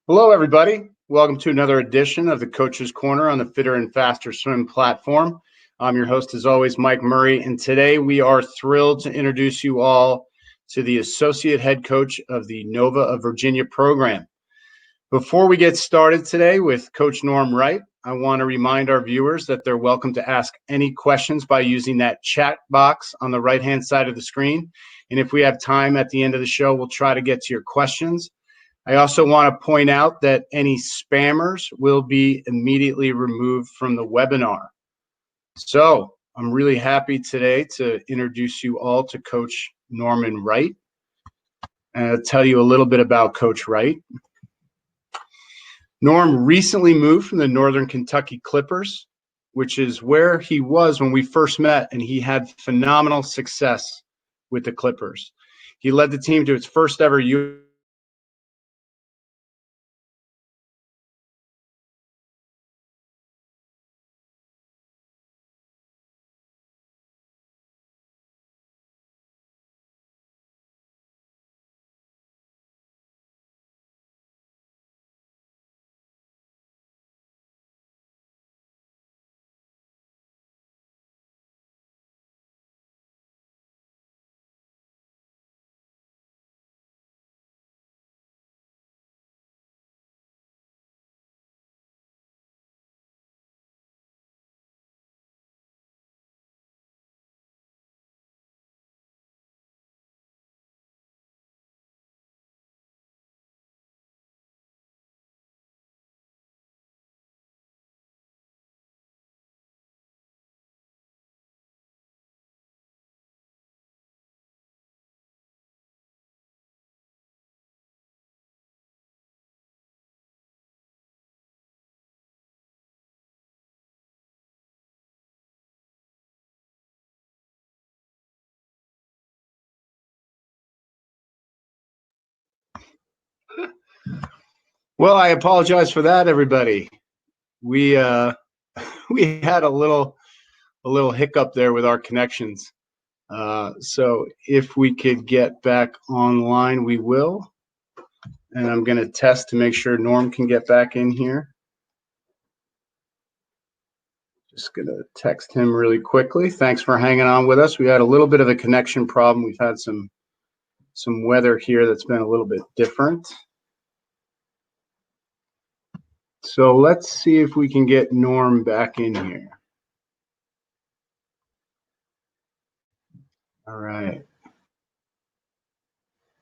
Hello, everybody. Welcome to another edition of the Coach's Corner on the Fitter and Faster Swim platform. I'm your host, as always, Mike Murray, and today we are thrilled to introduce you all to the Associate Head Coach of the Nova of Virginia program. Before we get started today with Coach Norm Wright, I want to remind our viewers that they're welcome to ask any questions by using that chat box on the right-hand side of the screen. And if we have time at the end of the show, we'll try to get to your questions. I also want to point out that any spammers will be immediately removed from the webinar. So I'm really happy today to introduce you all to Coach Norman Wright. And I'll tell you a little bit about Coach Wright. Norm recently moved from the Northern Kentucky Clippers, which is where he was when we first met, and he had phenomenal success with the Clippers. He led the team to its first ever Well, I apologize for that, everybody. We had a little hiccup there with our connections. So if we could get back online, we will. And I'm going to test to make sure Norm can get back in here. Just going to text him really quickly. Thanks for hanging on with us. We had a little bit of a connection problem. We've had some weather here that's been a little bit different. So let's see if we can get Norm back in here. All right.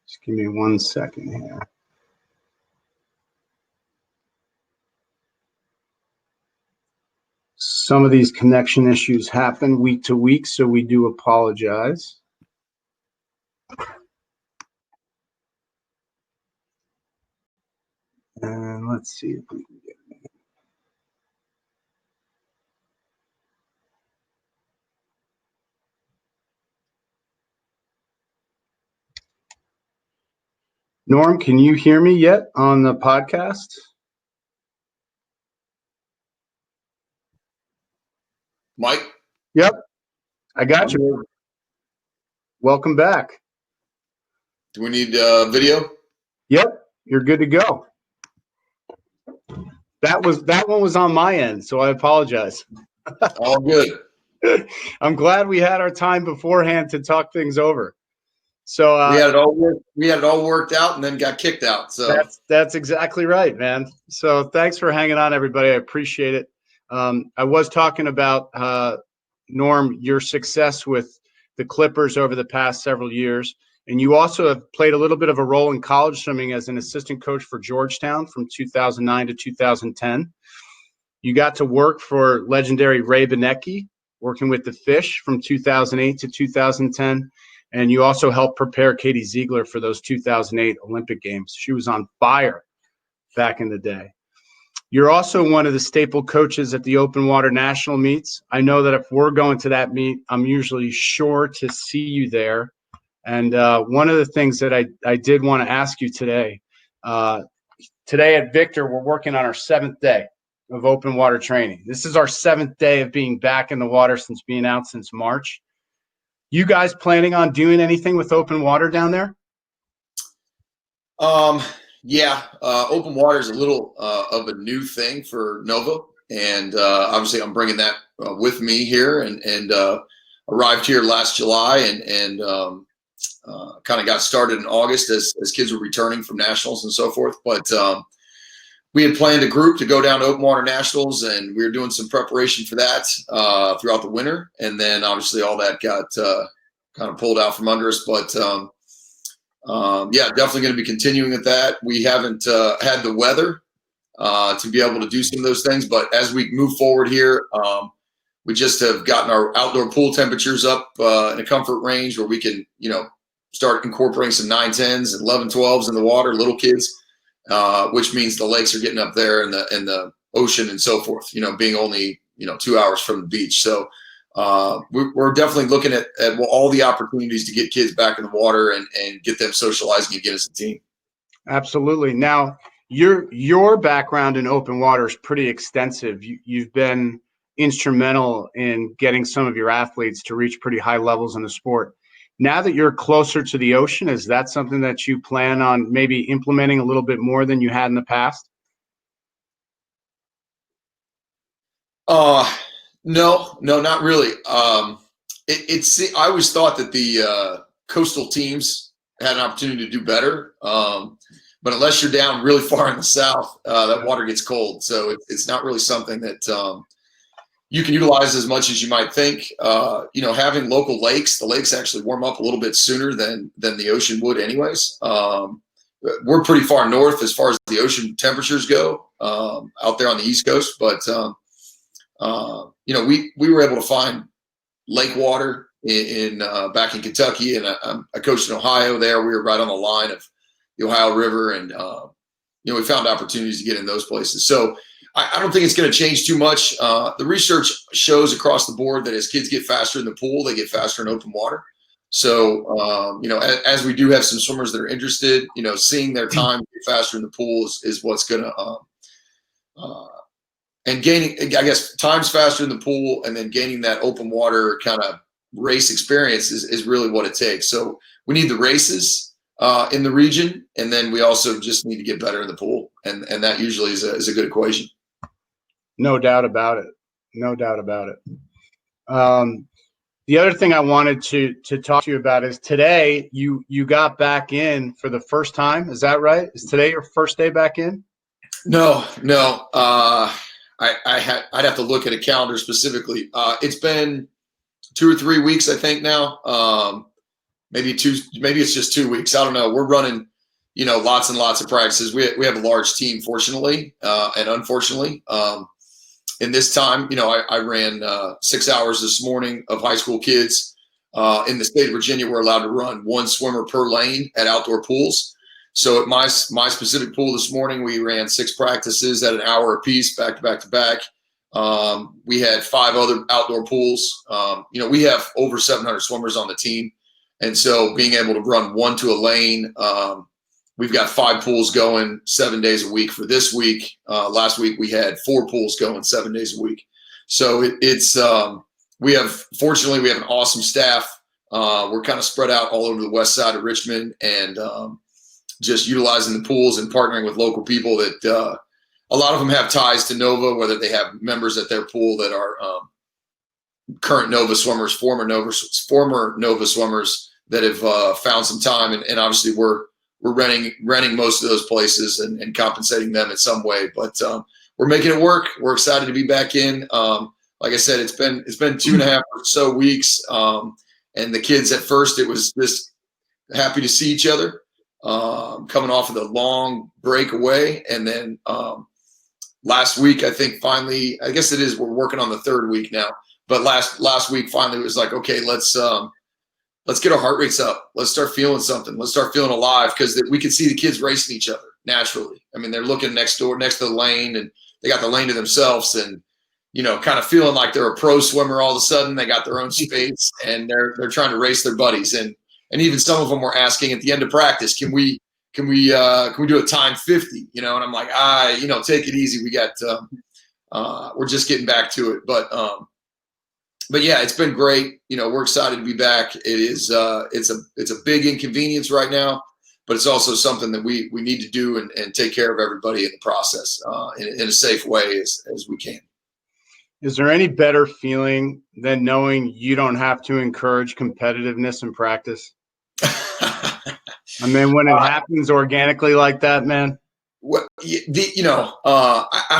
Just give me 1 second here. Some of these connection issues happen week to week, so we do apologize. And let's see if we can get it. Norm, can you hear me yet on the podcast? Mike? Yep, I got you. Welcome back. Do we need video? Yep, you're good to go. That one was on my end, so I apologize. All good. I'm glad we had our time beforehand to talk things over. So we had it all worked out and then got kicked out. So that's exactly right, man. So thanks for hanging on, everybody. I appreciate it. I was talking about Norm, your success with the Clippers over the past several years, and you also have played a little bit of a role in college swimming as an assistant coach for Georgetown from 2009 to 2010. You got to work for legendary Ray Benecki, working with the Fish from 2008 to 2010. And you also helped prepare Katie Ziegler for those 2008 Olympic Games. She was on fire back in the day. You're also one of the staple coaches at the open water national meets. I know that if we're going to that meet, I'm usually sure to see you there. And one of the things that I did want to ask you today at Victor, we're working on our 7th day of open water training. This is our 7th day of being back in the water since being out since March. You guys planning on doing anything with open water down there? Yeah, open water is a little of a new thing for Nova, and obviously I'm bringing that with me here, and arrived here last July, and kind of got started in August as kids were returning from nationals and so forth. But we had planned a group to go down to open water nationals, and we were doing some preparation for that throughout the winter, and then obviously all that got kind of pulled out from under us. But yeah, definitely going to be continuing at that. We haven't had the weather to be able to do some of those things, but as we move forward here, we just have gotten our outdoor pool temperatures up in a comfort range where we can, start incorporating some 9-10s and 11-12s in the water, little kids, which means the lakes are getting up there and the ocean and so forth, being only, 2 hours from the beach. So we're definitely looking at all the opportunities to get kids back in the water and get them socializing again as a team. Absolutely. Now, your background in open water is pretty extensive. You've been instrumental in getting some of your athletes to reach pretty high levels in the sport. Now that you're closer to the ocean, is that something that you plan on maybe implementing a little bit more than you had in the past? No, not really. I always thought that the coastal teams had an opportunity to do better. But unless you're down really far in the south, that water gets cold. So it's not really something that you can utilize as much as you might think. Having local lakes, the lakes actually warm up a little bit sooner than the ocean would anyways. We're pretty far north as far as the ocean temperatures go out there on the East Coast. But, we were able to find lake water in back in Kentucky, and I coached in Ohio there. We were right on the line of the Ohio River, and we found opportunities to get in those places. So I don't think it's going to change too much. The research shows across the board that as kids get faster in the pool, they get faster in open water. So as we do have some swimmers that are interested, seeing their time get faster in the pool is what's going to and gaining, I guess, times faster in the pool, and then gaining that open water kind of race experience is really what it takes. So we need the races in the region, and then we also just need to get better in the pool, and that usually is a good equation. No doubt about it. No doubt about it. The other thing I wanted to talk to you about is today you got back in for the first time. Is that right? Is today your first day back in? No. I'd have to look at a calendar specifically. It's been 2 or 3 weeks, I think now. Maybe it's just 2 weeks. I don't know. We're running, lots and lots of practices. We have a large team, fortunately, and unfortunately. In this time, I ran 6 hours this morning of high school kids. In the state of Virginia, we're allowed to run one swimmer per lane at outdoor pools. So at my specific pool this morning, we ran 6 practices at an hour apiece, back to back to back. We had 5 other outdoor pools. We have over 700 swimmers on the team. And so being able to run one to a lane, we've got 5 pools going 7 days a week for this week. Last week we had 4 pools going 7 days a week. So fortunately we have an awesome staff. We're kind of spread out all over the west side of Richmond, and just utilizing the pools and partnering with local people that a lot of them have ties to Nova, whether they have members at their pool that are current Nova swimmers, former Nova swimmers that have found some time, and obviously we're renting most of those places and compensating them in some way. But we're making it work. We're excited to be back in. Like I said, it's been 2.5 or so weeks, and the kids at first it was just happy to see each other. Coming off of the long break away, and then last week I think finally, I guess we're working on the 3rd week now, but last week finally it was like, okay, let's get our heart rates up. Let's start feeling something. Let's start feeling alive, because we can see the kids racing each other naturally. I mean, they're looking next to the lane, and they got the lane to themselves, and kind of feeling like they're a pro swimmer all of a sudden. They got their own space, and they're trying to race their buddies, and even some of them were asking at the end of practice, can we do a time 50? And I'm like, take it easy. We got we're just getting back to it, but yeah, it's been great. We're excited to be back. It is it's a big inconvenience right now, but it's also something that we need to do and take care of everybody in the process in a safe way as we can. Is there any better feeling than knowing you don't have to encourage competitiveness in practice? I mean, when it happens organically like that, man. I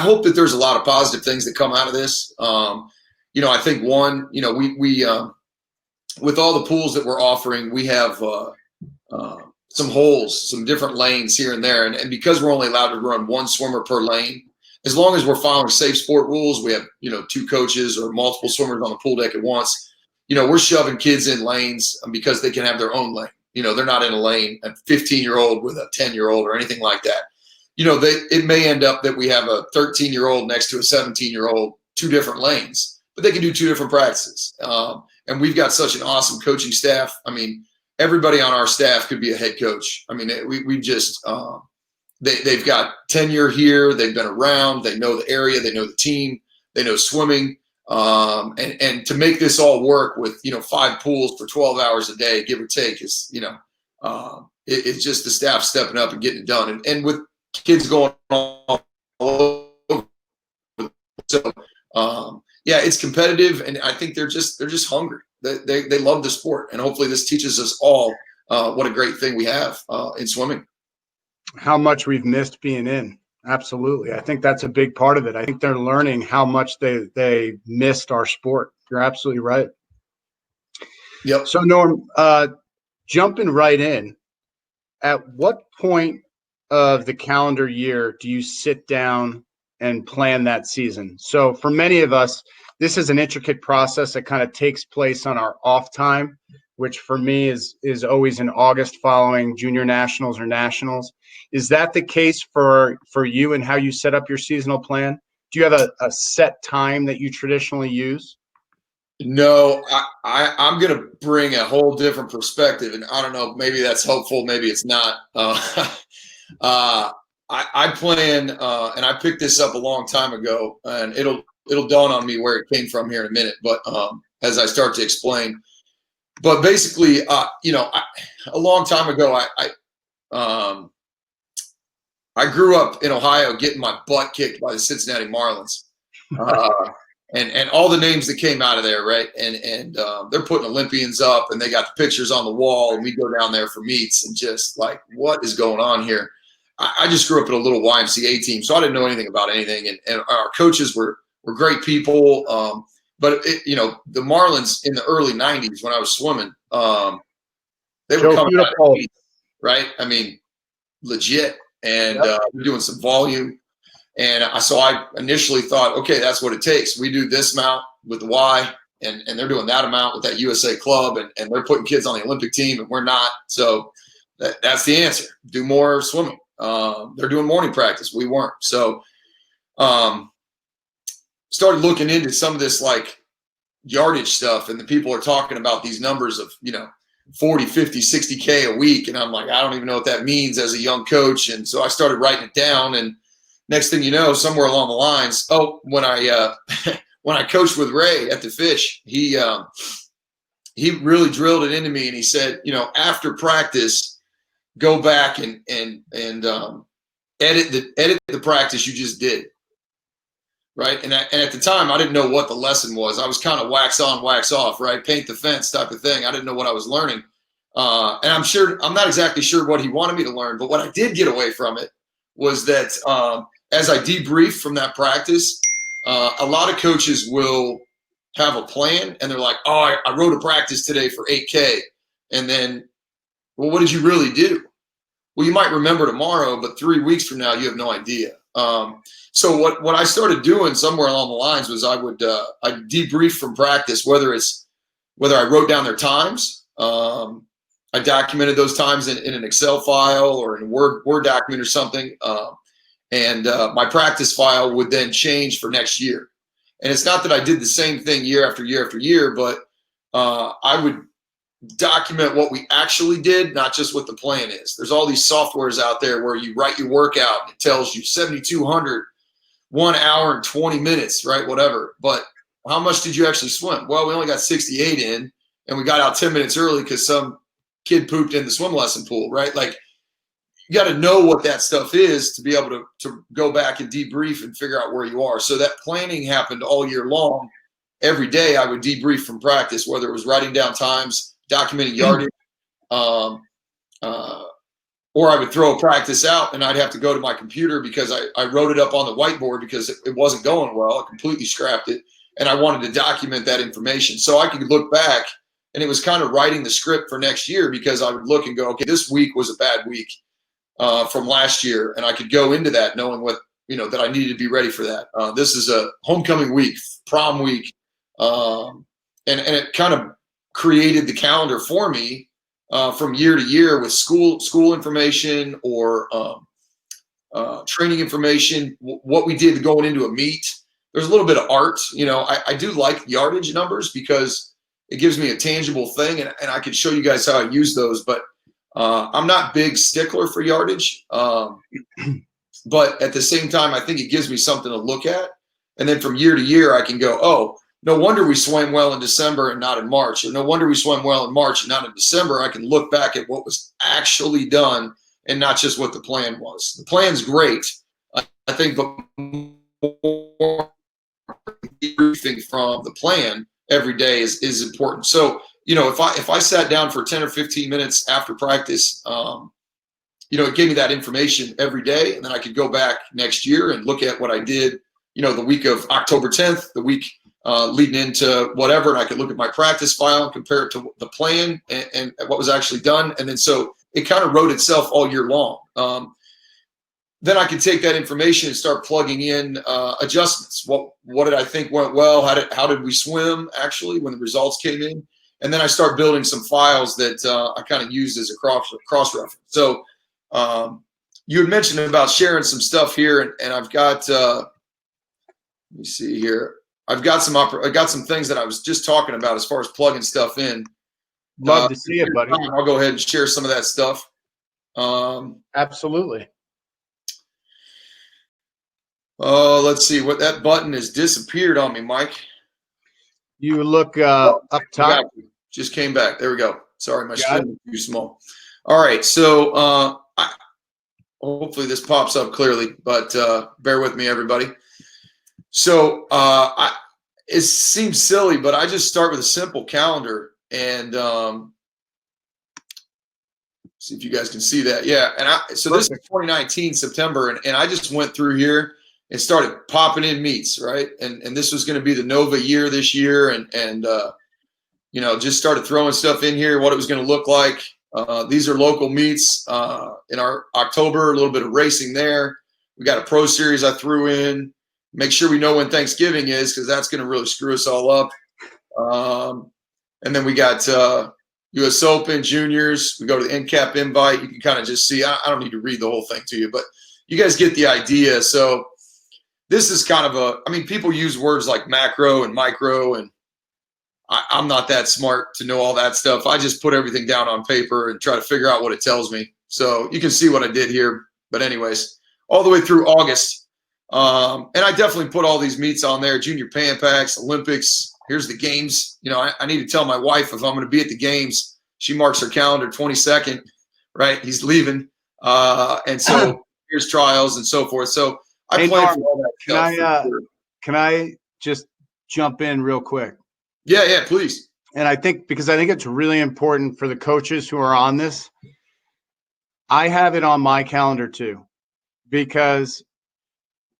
hope that there's a lot of positive things that come out of this. I think one, we with all the pools that we're offering, we have some holes, some different lanes here and there. And because we're only allowed to run one swimmer per lane, as long as we're following safe sport rules, we have, 2 coaches or multiple swimmers on the pool deck at once. We're shoving kids in lanes because they can have their own lane. They're not in a lane, a 15-year-old with a 10-year-old or anything like that. It may end up that we have a 13-year-old next to a 17-year-old, 2 different lanes, but they can do 2 different practices. And we've got such an awesome coaching staff. I mean, everybody on our staff could be a head coach. I mean, we just they've got tenure here. They've been around. They know the area. They know the team. They know swimming. And to make this all work with 5 pools for 12 hours a day, give or take, is it's just the staff stepping up and getting it done. And with kids going all over, so it's competitive, and I think they're just hungry. They love the sport, and hopefully this teaches us all what a great thing we have in swimming. How much we've missed being in. Absolutely. I think that's a big part of it. I think they're learning how much they missed our sport. You're absolutely right. Yep. So Norm, jumping right in, at what point of the calendar year do you sit down and plan that season? So for many of us, this is an intricate process that kind of takes place on our off time, which for me is always in August following junior nationals or nationals. Is that the case for you and how you set up your seasonal plan? Do you have a set time that you traditionally use? No, I'm going to bring a whole different perspective, and I don't know, maybe that's helpful, maybe it's not. I plan, and I picked this up a long time ago, and it'll dawn on me where it came from here in a minute. But as I start to explain, but basically, a long time ago, I grew up in Ohio, getting my butt kicked by the Cincinnati Marlins, and all the names that came out of there, right? And they're putting Olympians up, and they got the pictures on the wall, and we go down there for meets, and just like, what is going on here? I just grew up in a little YMCA team, so I didn't know anything about anything. And our coaches were great people. But the Marlins in the early 90s when I was swimming, they were coming out of the 80s, right? I mean, legit. And we're doing some volume. And so I initially thought, okay, that's what it takes. We do this amount with the Y, and they're doing that amount with that USA club, and they're putting kids on the Olympic team, and we're not. So that's the answer. Do more swimming. They're doing morning practice. We weren't. So started looking into some of this like yardage stuff, and the people are talking about these numbers of 40, 50, 60K a week, and I'm like, I don't even know what that means as a young coach. And so I started writing it down, and next thing you know, somewhere along the lines, when I when I coached with Ray at the Fish, he really drilled it into me, and he said, after practice, go back and edit the practice you just did, right? And at the time, I didn't know what the lesson was. I was kind of wax on, wax off, right? Paint the fence type of thing. I didn't know what I was learning, and I'm not exactly sure what he wanted me to learn. But what I did get away from it was that as I debriefed from that practice, a lot of coaches will have a plan, and they're like, "Oh, I wrote a practice today for 8K," and then, well, what did you really do? Well, you might remember tomorrow, but 3 weeks from now, you have no idea. So what I started doing somewhere along the lines was I debrief from practice, whether I wrote down their times, I documented those times in an Excel file or in a Word document or something, and my practice file would then change for next year. And it's not that I did the same thing year after year after year, but I would document what we actually did, not just what the plan is. There's all these softwares out there where you write your workout and it tells you 7,200, 1 hour and 20 minutes, right? Whatever. But how much did you actually swim? Well, we only got 68 in, and we got out 10 minutes early because some kid pooped in the swim lesson pool, right? Like, you got to know what that stuff is to be able to go back and debrief and figure out where you are. So that planning happened all year long. Every day I would debrief from practice, whether it was writing down times, documenting yardage, or I would throw a practice out and I'd have to go to my computer because I wrote it up on the whiteboard because it wasn't going well. I completely scrapped it. And I wanted to document that information so I could look back, and it was kind of writing the script for next year, because I would look and go, okay, this week was a bad week from last year. And I could go into that knowing what, that I needed to be ready for that. This is a homecoming week, prom week. And it kind of created the calendar for me from year to year with school information or training information, what we did going into a meet. There's a little bit of art. I do like yardage numbers because it gives me a tangible thing, and I can show you guys how I use those. But I'm not big stickler for yardage. But at the same time, I think it gives me something to look at. And then from year to year, I can go, oh, no wonder we swam well in December and not in March. Or no wonder we swam well in March and not in December. I can look back at what was actually done and not just what the plan was. The plan's great, I think, but more briefing from the plan every day is important. So, if I sat down for 10 or 15 minutes after practice, it gave me that information every day. And then I could go back next year and look at what I did, the week of October 10th, the week leading into whatever. And I could look at my practice file and compare it to the plan and what was actually done. And then so it kind of wrote itself all year long. Then I could take that information and start plugging in adjustments. What did I think went well? How did we swim actually when the results came in? And then I start building some files that I kind of used as a cross reference. So you had mentioned about sharing some stuff here, and I've got let me see here. I've got some things that I was just talking about as far as plugging stuff in. Love to see it, buddy. I'll go ahead and share some of that stuff. Absolutely. Let's see what that button has disappeared on me, Mike. You look up top. Just came back. There we go. Sorry, my screen is too small. All right, so hopefully this pops up clearly, but bear with me, everybody. So it seems silly, but I just start with a simple calendar and see if you guys can see that. Yeah, and so this is 2019 September, and I just went through here and started popping in meets, right? And this was going to be the Nova year this year, and just started throwing stuff in here, what it was going to look like. These are local meets in our October, a little bit of racing there. We got a pro series I threw in. Make sure we know when Thanksgiving is, because that's going to really screw us all up. And then we got U.S. Open juniors. We go to the NCAP invite. You can kind of just see. I don't need to read the whole thing to you, but you guys get the idea. So this is kind of people use words like macro and micro, and I'm not that smart to know all that stuff. I just put everything down on paper and try to figure out what it tells me. So you can see what I did here. But anyways, all the way through August. And I definitely put all these meets on there, Junior Pan Packs, Olympics. Here's the games. I need to tell my wife if I'm going to be at the games. She marks her calendar 22nd, right? He's leaving. And so here's trials and so forth. So I plan for all that stuff. Can I just jump in real quick? Yeah, please. And I think it's really important for the coaches who are on this. I have it on my calendar too, because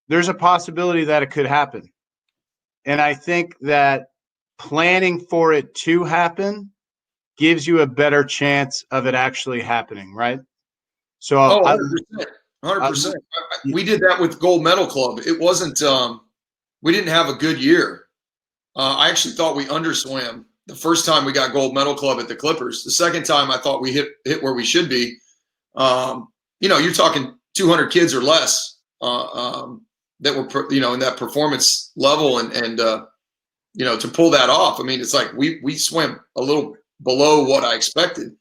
there's a possibility that it could happen. And I think that planning for it to happen gives you a better chance of it actually happening, right? So 100%. We did that with Gold Medal Club. It wasn't we didn't have a good year. I actually thought we underswam the first time we got Gold Medal Club at the Clippers. The second time I thought we hit where we should be. You're talking 200 kids or less that were in that performance level, and to pull that off. It's like we swam a little below what I expected,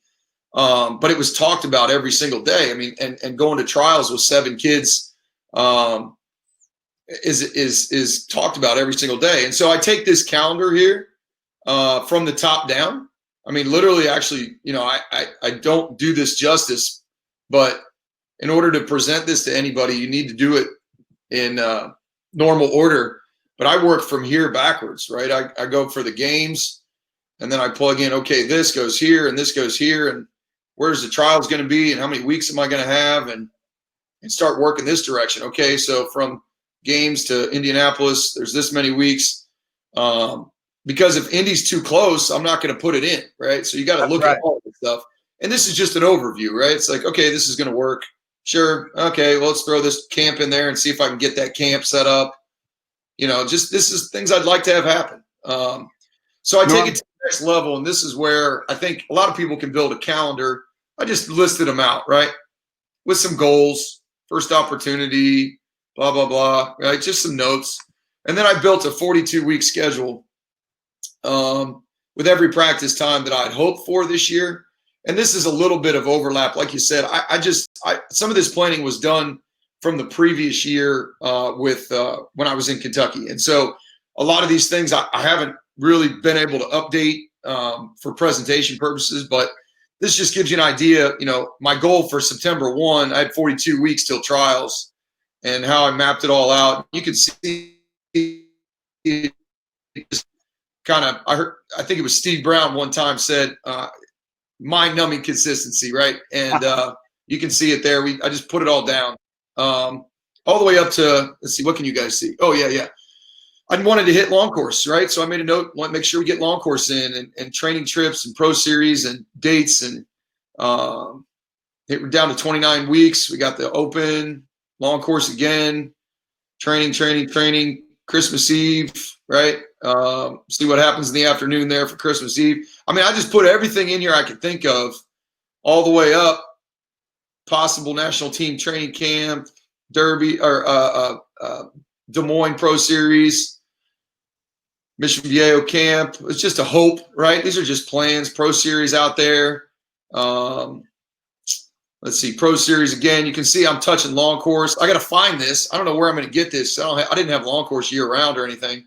but it was talked about every single day. And going to trials with 7 kids is talked about every single day. And so I take this calendar here from the top down. Literally, actually, I don't do this justice, but in order to present this to anybody, you need to do it in normal order. But I work from here backwards, right? I go for the games, and then I plug in, okay, this goes here and this goes here, and where's the trials going to be, and how many weeks am I going to have, and start working this direction. Okay, so from games to Indianapolis, there's this many weeks. Because if Indy's too close, I'm not going to put it in, right? So you got to look at all this stuff. And this is just an overview, right? It's like, okay, this is going to work. Sure. Okay, well, let's throw this camp in there and see if I can get that camp set up. Just this is things I'd like to have happen. So I take it to the next level, and this is where I think a lot of people can build a calendar. I just listed them out, right? With some goals, first opportunity, blah, blah, blah, right? Just some notes. And then I built a 42-week schedule with every practice time that I'd hoped for this year. And this is a little bit of overlap. Like you said, some of this planning was done from the previous year with when I was in Kentucky. And so a lot of these things I haven't really been able to update for presentation purposes, but this just gives you an idea. My goal for September 1, I had 42 weeks till trials, and how I mapped it all out. You can see kind of, I think it was Steve Brown one time said, mind-numbing consistency, right? And you can see it there. I just put it all down, all the way up to, let's see, what can you guys see? Oh, yeah. I wanted to hit long course, right? So I made a note, want to make sure we get long course in, and training trips and pro series and dates, and we're down to 29 weeks. We got the open, long course again, training, Christmas Eve, right? See what happens in the afternoon there for Christmas Eve. I mean, I just put everything in here I could think of, all the way up, possible national team training camp, Derby, or Des Moines Pro Series, Mission Viejo camp. It's just a hope, right? These are just plans. Pro Series out there. Let's see, Pro Series again. You can see I'm touching long course. I got to find this. I don't know where I'm going to get this. I didn't have long course year round or anything.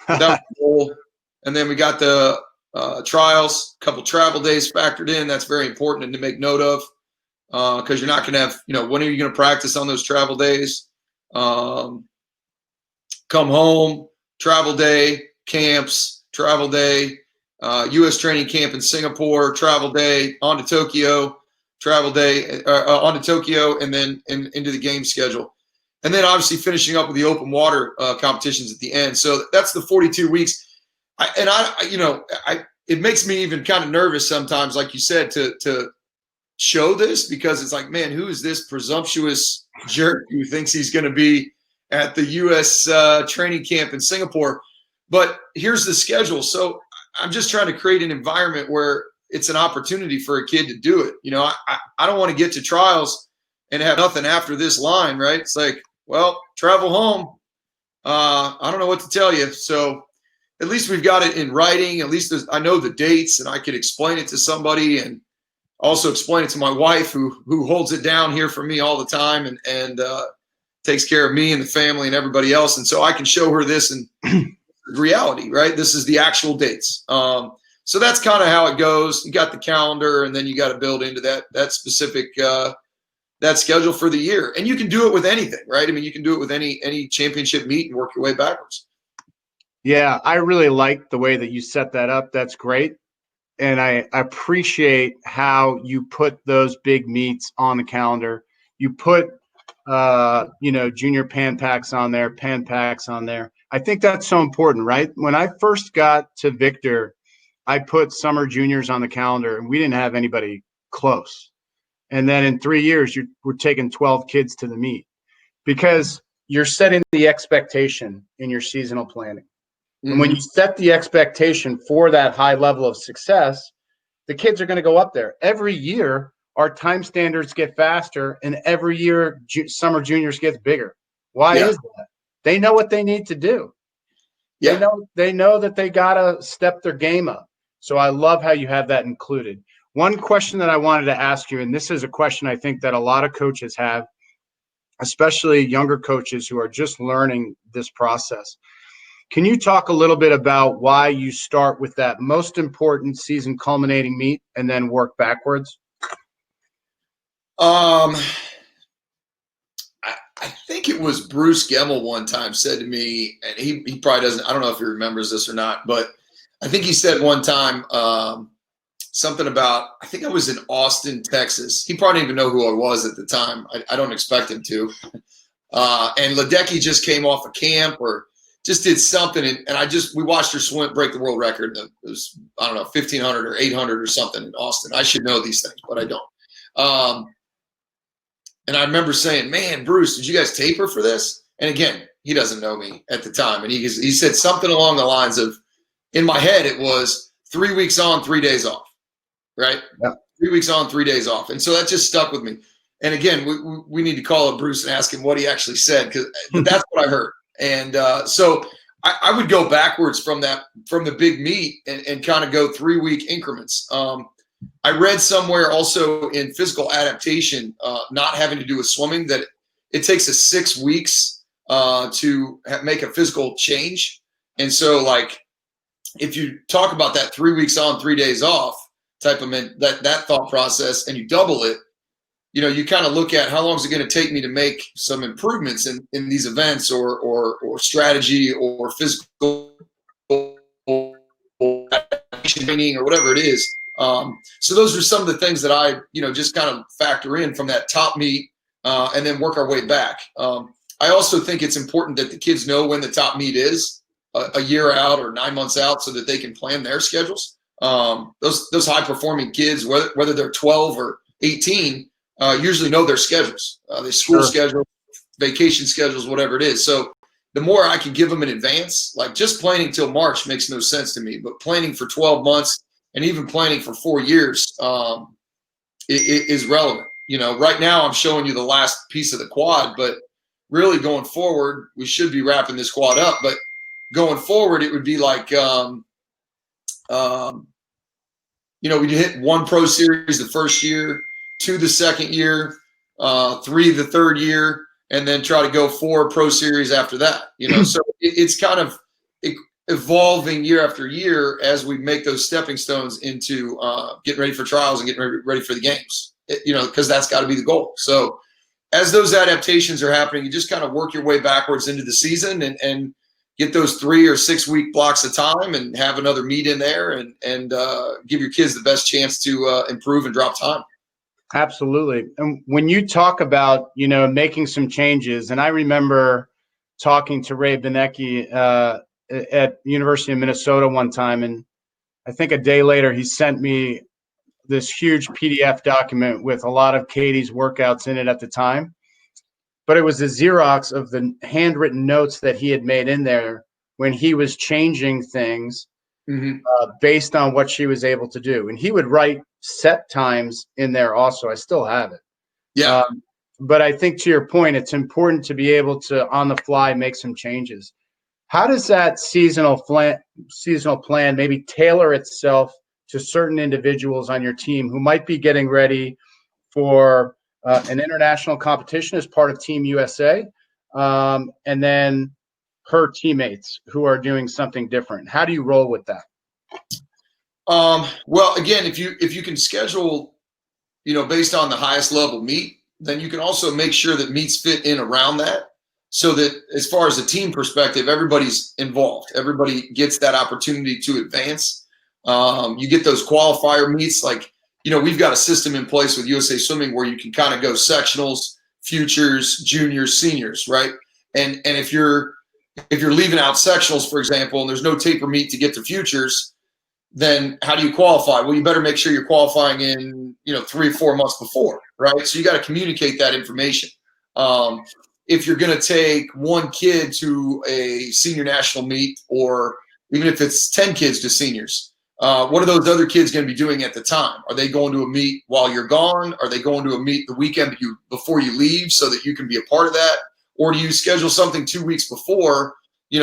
That was cool. And then we got the trials, a couple travel days factored in. That's very important and to make note of, because you're not going to have, when are you going to practice on those travel days? Come home, travel day, camps, travel day, U.S. training camp in Singapore, travel day, on to Tokyo, travel day, on to Tokyo, and then into the game schedule. And then obviously finishing up with the open water competitions at the end. So that's the 42 weeks. It makes me even kind of nervous sometimes, like you said, to show this, because it's like, man, who is this presumptuous jerk who thinks he's going to be at the U.S. Training camp in Singapore? But here's the schedule. So I'm just trying to create an environment where it's an opportunity for a kid to do it. I don't want to get to trials and have nothing after this line, right? It's like, well, travel home. I don't know what to tell you. So at least we've got it in writing. At least I know the dates, and I could explain it to somebody, and also explain it to my wife, who holds it down here for me all the time, and takes care of me and the family and everybody else. And so I can show her this in reality, right? This is the actual dates. So that's kind of how it goes. You got the calendar, and then you got to build into that specific that schedule for the year. And you can do it with anything, right? I mean, you can do it with any championship meet and work your way backwards. Yeah, I really like the way that you set that up. That's great. And I appreciate how you put those big meets on the calendar. You put, junior pan packs on there, pan packs on there. I think that's so important, right? When I first got to Victor, I put summer juniors on the calendar, and we didn't have anybody close. And then in 3 years, we're taking 12 kids to the meet, because you're setting the expectation in your seasonal planning. And when you set the expectation for that high level of success, the kids are going to go up there. Every year, our time standards get faster, and every year, summer juniors gets bigger. Why is that? They know what they need to do. Yeah. They know that they got to step their game up. So I love how you have that included. One question that I wanted to ask you, and this is a question I think that a lot of coaches have, especially younger coaches who are just learning this process. Can you talk a little bit about why you start with that most important season culminating meet and then work backwards? I think it was Bruce Gemmell one time said to me, and he probably doesn't, I don't know if he remembers this or not, but I think he said one time something about, I think I was in Austin, Texas. He probably didn't even know who I was at the time. I don't expect him to. And Ledecky just came off of camp or just did something. And we watched her swim, break the world record. It was, I don't know, 1,500 or 800 or something in Austin. I should know these things, but I don't. And I remember saying, man, Bruce, did you guys tape her for this? And again, he doesn't know me at the time. And he said something along the lines of, in my head, it was 3 weeks on, 3 days off, right? Yeah. 3 weeks on, 3 days off. And so that just stuck with me. And again, we need to call up Bruce and ask him what he actually said, but that's what I heard. And so I would go backwards from the big meet and kind of go 3 week increments. I read somewhere also in physical adaptation, not having to do with swimming, that it takes us 6 weeks to make a physical change. And so, like, if you talk about that 3 weeks on, 3 days off type of that thought process, and you double it, you kind of look at how long is it going to take me to make some improvements in these events or strategy or physical training or whatever it is. So those are some of the things that I, just kind of factor in from that top meet and then work our way back. I also think it's important that the kids know when the top meet is a year out or 9 months out so that they can plan their schedules. Those high performing kids, whether they're 12 or 18, usually know their schedules, their school schedule, vacation schedules, whatever it is. So the more I can give them in advance, like just planning till March makes no sense to me, but planning for 12 months and even planning for 4 years is relevant. Right now I'm showing you the last piece of the quad, but really going forward, we should be wrapping this quad up. But going forward, it would be like, we hit 1 pro series the first year, 2 the second year, 3 the third year, and then try to go 4 pro series after that. So it's kind of evolving year after year as we make those stepping stones into getting ready for trials and getting ready for the games, because that's got to be the goal. So as those adaptations are happening, you just kind of work your way backwards into the season and get those 3 or 6 week blocks of time and have another meet in there and give your kids the best chance to improve and drop time. Absolutely. And when you talk about, making some changes, and I remember talking to Ray Benecki at University of Minnesota one time, and I think a day later he sent me this huge PDF document with a lot of Katie's workouts in it at the time. But it was a Xerox of the handwritten notes that he had made in there when he was changing things based on what she was able to do. And he would write set times in there also. I still have it. Yeah. But I think to your point, it's important to be able to, on the fly, make some changes. How does that seasonal plan maybe tailor itself to certain individuals on your team who might be getting ready for an international competition as part of Team USA, and then her teammates who are doing something different? How do you roll with that? Well, again, if you can schedule, based on the highest level meet, then you can also make sure that meets fit in around that, so that as far as a team perspective, everybody's involved. Everybody gets that opportunity to advance. You get those qualifier meets, like, we've got a system in place with USA Swimming where you can kind of go sectionals, futures, juniors, seniors, right? And if you're leaving out sectionals, for example, and there's no taper meet to get to futures, then how do you qualify? Well, you better make sure you're qualifying in, 3 or 4 months before, right? So you got to communicate that information. If you're going to take 1 kid to a senior national meet, or even if it's 10 kids to seniors, what are those other kids going to be doing at the time? Are they going to a meet while you're gone? Are they going to a meet the weekend before you leave so that you can be a part of that? Or do you schedule something 2 weeks before,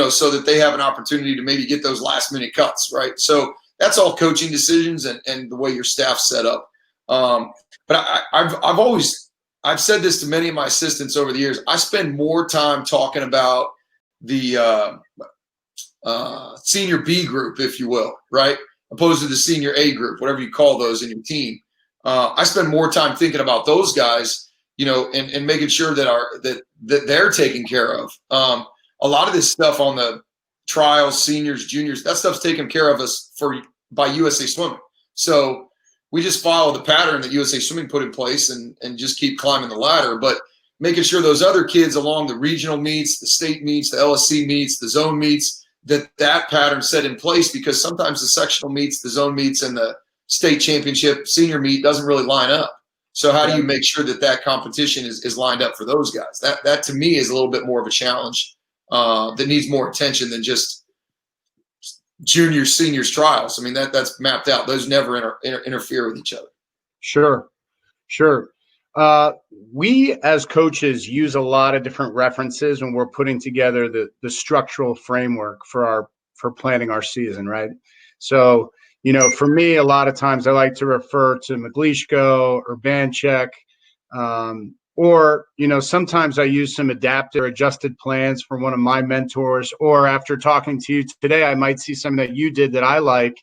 so that they have an opportunity to maybe get those last minute cuts, right? So that's all coaching decisions and the way your staff's set up. But I've said this to many of my assistants over the years. I spend more time talking about the senior B group, if you will, right? Opposed to the senior A group, whatever you call those in your team. I spend more time thinking about those guys, and making sure that they're taken care of. A lot of this stuff on the trials, seniors, juniors, that stuff's taken care of by USA Swimming. So we just follow the pattern that USA Swimming put in place and just keep climbing the ladder. But making sure those other kids along the regional meets, the state meets, the LSC meets, the zone meets, that pattern set in place, because sometimes the sectional meets, the zone meets, and the state championship senior meet doesn't really line up. So how do you make sure that competition is lined up for those guys? That to me is a little bit more of a challenge that needs more attention than just juniors, seniors, trials. I mean, that's mapped out. Those never interfere with each other. Sure. We as coaches use a lot of different references when we're putting together the structural framework for planning our season, right? So, for me, a lot of times I like to refer to Maglishko or Banchek, or, sometimes I use some adapted or adjusted plans from one of my mentors, or after talking to you today, I might see something that you did that I like,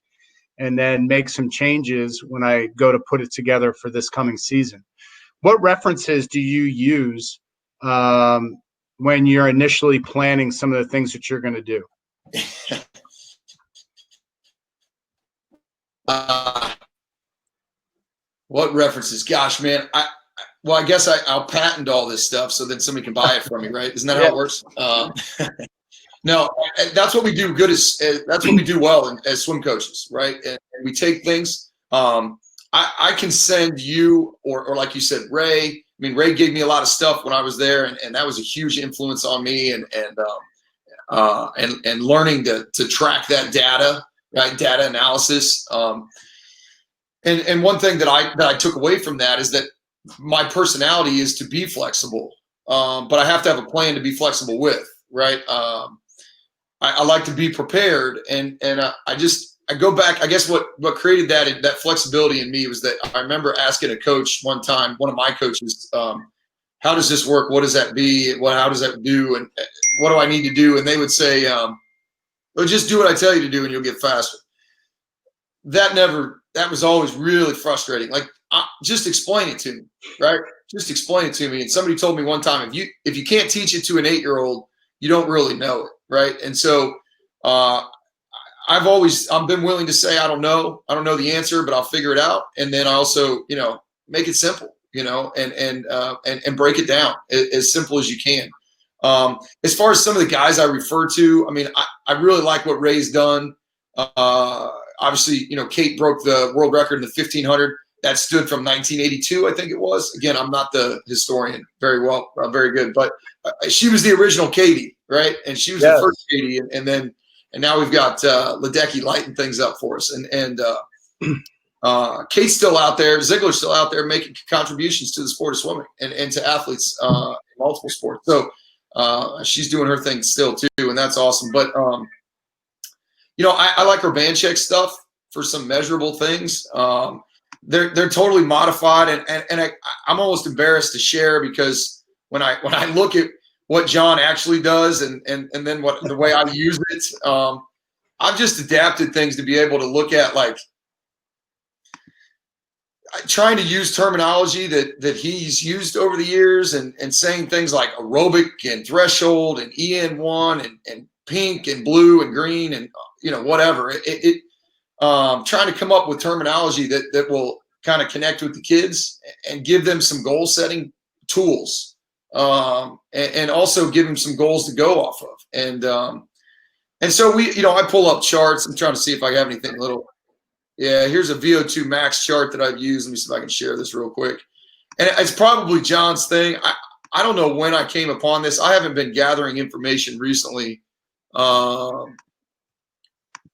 and then make some changes when I go to put it together for this coming season. What references do you use when you're initially planning some of the things that you're going to do? What references? Gosh, man. I guess I'll patent all this stuff so then somebody can buy it from me, right? Isn't that how it works? No, that's what we do good that's what we do well as swim coaches, right? And we take things. I can send you or like you said, Ray. I mean, Ray gave me a lot of stuff when I was there, and that was a huge influence on me, and learning to track that data, right? Data analysis. And one thing that I took away from that is that my personality is to be flexible, but I have to have a plan to be flexible with, right? I like to be prepared, and I go back. I guess what created that flexibility in me was that I remember asking a coach one time, one of my coaches, how does this work? What does that be? How does that do? And what do I need to do? And they would say, well, just do what I tell you to do and you'll get faster. That was always really frustrating. Like, just explain it to me, right? Just explain it to me. And somebody told me one time, if you can't teach it to an 8-year-old, you don't really know it, right? And so I've been willing to say, I don't know the answer, but I'll figure it out. And then I also, make it simple, and break it down as simple as you can. As far as some of the guys I refer to, I mean, I really like what Ray's done. Obviously, Kate broke the world record in the 1500. That stood from 1982, I think it was. Again, I'm not the historian very good, but she was the original Katie, right? And she was the first Katie, and now we've got Ledecky lighting things up for us, and Kate's still out there, Ziegler's still out there making contributions to the sport of swimming and to athletes in multiple sports. So she's doing her thing still too, and that's awesome. But I like her Banchek stuff for some measurable things. They're totally modified, and I'm almost embarrassed to share, because when I look at what John actually does and then the way I use it, I've just adapted things to be able to look at, like, trying to use terminology that he's used over the years, and saying things like aerobic and threshold and EN1 and pink and blue and green and whatever. Trying to come up with terminology that will kind of connect with the kids and give them some goal setting tools, and also give them some goals to go off of. And so I pull up charts. I'm trying to see if I have anything little. Yeah, here's a VO2 max chart that I've used. Let me see if I can share this real quick. And it's probably John's thing. I don't know when I came upon this. I haven't been gathering information recently. But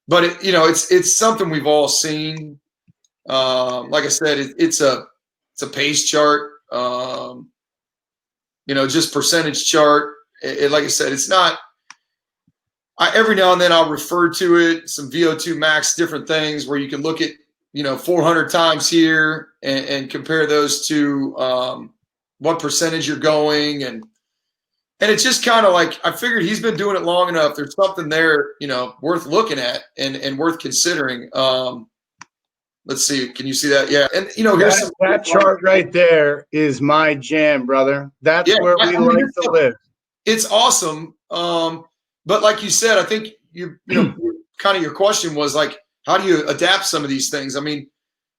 it's something we've all seen. Like I said, it's a pace chart. Just percentage chart. Like I said, it's not. Every now and then I'll refer to it, some VO2 max, different things where you can look at 400 times here and compare those to what percentage you're going, and it's just kind of like, I figured he's been doing it long enough. There's something there, worth looking at and worth considering. Let's see. Can you see that? Yeah. And here's that chart right there is my jam, brother. That's where we like to live. It's awesome. But like you said, I think kind of your question was like, how do you adapt some of these things? I mean,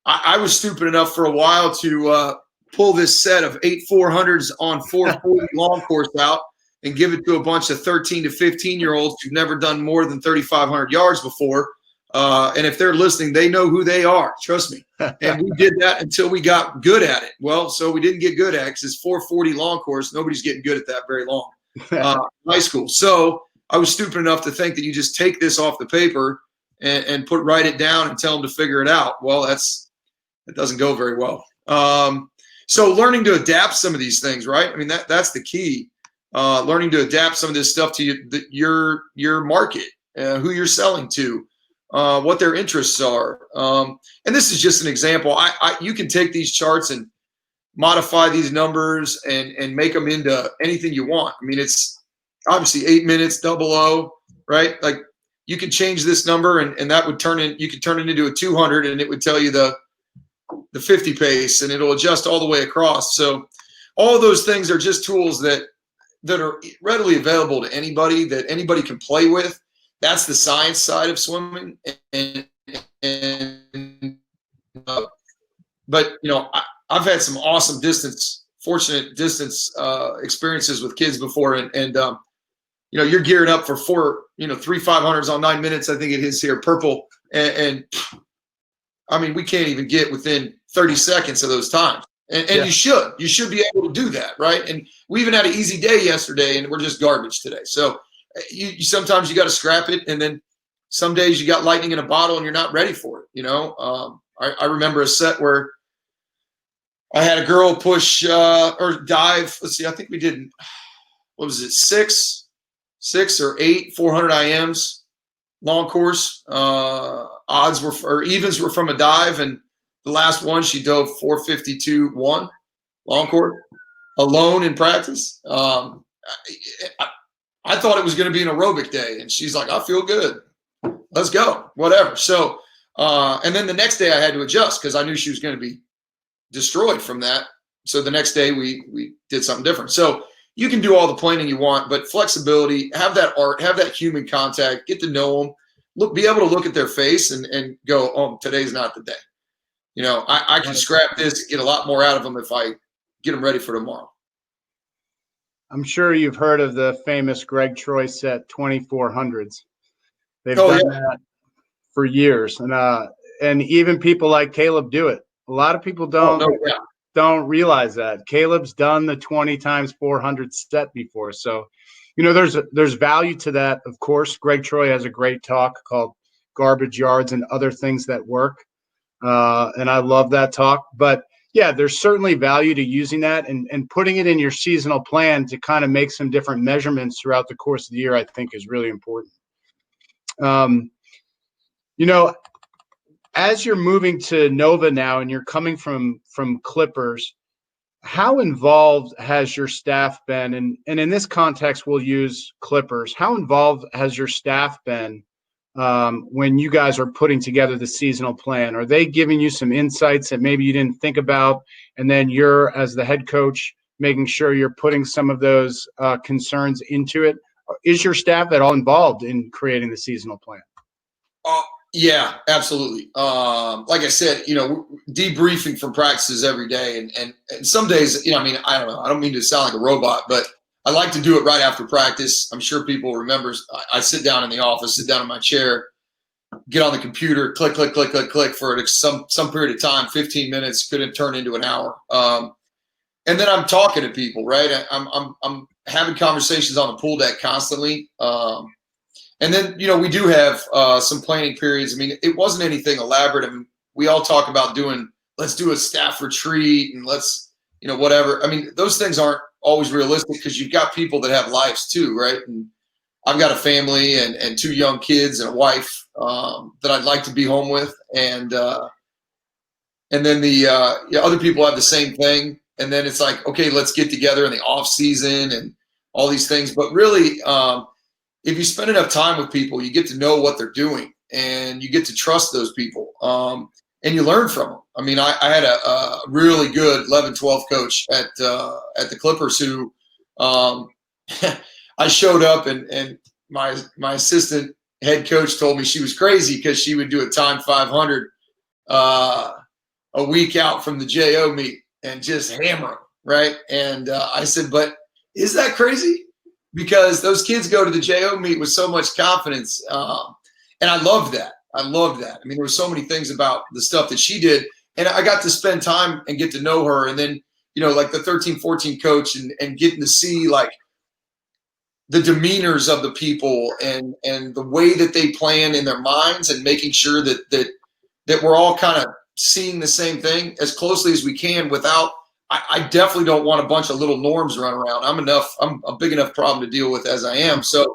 I was stupid enough for a while to pull this set of 8 400s on 440 long course out and give it to a bunch of 13 to 15-year-olds who've never done more than 3,500 yards before. And if they're listening, they know who they are. Trust me. And we did that until we got good at it. Well, so we didn't get good at it because it's 440 long course. Nobody's getting good at that very long. High school. So I was stupid enough to think that you just take this off the paper and write it down and tell them to figure it out. Well, that doesn't go very well. So learning to adapt some of these things, right? I mean, that's the key. Learning to adapt some of this stuff to your market, who you're selling to, what their interests are. And this is just an example. You can take these charts and modify these numbers and make them into anything you want. I mean, it's obviously 8 minutes, 00, right? Like you can change this number and that would you could turn it into a 200 and it would tell you the 50 pace and it'll adjust all the way across. So all of those things are just tools that are readily available to anybody, that anybody can play with. That's the science side of swimming. But I've had some awesome fortunate distance experiences with kids before, and you're gearing up for 3 500s on 9 minutes. I think it is here, purple, and I mean we can't even get within 30 seconds of those times, and you should be able to do that, right? And we even had an easy day yesterday, and we're just garbage today. So you sometimes you got to scrap it, and then some days you got lightning in a bottle, and you're not ready for it. I remember a set where I had a girl push or dive. Let's see, I think we did, what was it, 6 or 8 400 IMs long course. Evens were from a dive, and the last one she dove 4:52.1 long course alone in practice. I thought it was going to be an aerobic day, and she's like, I feel good. Let's go, whatever. So, and then the next day I had to adjust because I knew she was going to be destroyed from that. So the next day we did something different. So you can do all the planning you want, but flexibility, have that art, have that human contact, get to know them, be able to look at their face and go, oh, today's not the day. I can scrap this, get a lot more out of them if I get them ready for tomorrow. I'm sure you've heard of the famous Greg Troy set 2400s. They've done that for years, and even people like Caleb do it. A lot of people don't realize that Caleb's done the 20 times 400 set before. So, there's value to that. Of course, Greg Troy has a great talk called Garbage Yards and Other Things That Work, and I love that talk. But yeah, there's certainly value to using that and putting it in your seasonal plan to kind of make some different measurements throughout the course of the year, I think is really important. As you're moving to Nova now and you're coming from Clippers, how involved has your staff been? And in this context, we'll use Clippers. How involved has your staff been when you guys are putting together the seasonal plan? Are they giving you some insights that maybe you didn't think about, and then you're, as the head coach, making sure you're putting some of those concerns into it? Is your staff at all involved in creating the seasonal plan? Yeah, absolutely. Like I said, debriefing from practices every day, and some days, I don't know. I don't mean to sound like a robot, but I like to do it right after practice. I'm sure people remember. I sit down in the office, sit down in my chair, get on the computer, click, click, click, click, click for some period of time. 15 minutes could turn into an hour, and then I'm talking to people. Right, I'm having conversations on the pool deck constantly. And then, we do have some planning periods. I mean, it wasn't anything elaborate. I mean, we all talk about let's do a staff retreat and let's, whatever. I mean, those things aren't always realistic because you've got people that have lives too, right? And I've got a family and 2 young kids and a wife that I'd like to be home with. And then the other people have the same thing. And then it's like, okay, let's get together in the off season and all these things. But really, if you spend enough time with people, you get to know what they're doing and you get to trust those people. and you learn from them. I mean, I had a really good 11-12 coach at the Clippers who I showed up and my assistant head coach told me she was crazy because she would do a time 500 a week out from the JO meet and just hammer them, right? And I said, but is that crazy? Because those kids go to the JO meet with so much confidence. And I loved that. I mean, there were so many things about the stuff that she did. And I got to spend time and get to know her. And then, like the 13-14 coach and getting to see like the demeanors of the people and the way that they plan in their minds and making sure that we're all kind of seeing the same thing as closely as we can without, I definitely don't want a bunch of little norms run around. I'm a big enough problem to deal with as I am. So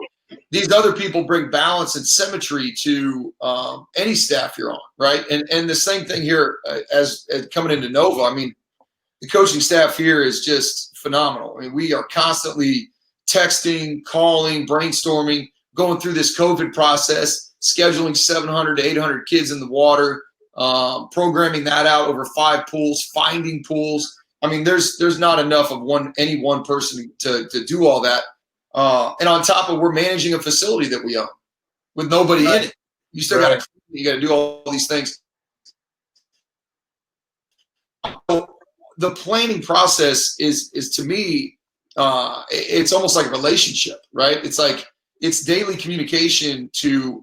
these other people bring balance and symmetry to any staff you're on, right? And the same thing here as coming into Nova. I mean, the coaching staff here is just phenomenal. I mean, we are constantly texting, calling, brainstorming, going through this COVID process, scheduling 700 to 800 kids in the water, programming that out over 5 pools, finding pools. I mean, there's not enough of any one person to do all that. And on top of, we're managing a facility that we own with nobody in it. You still got to do all these things. The planning process is to me, it's almost like a relationship, right? It's like it's daily communication to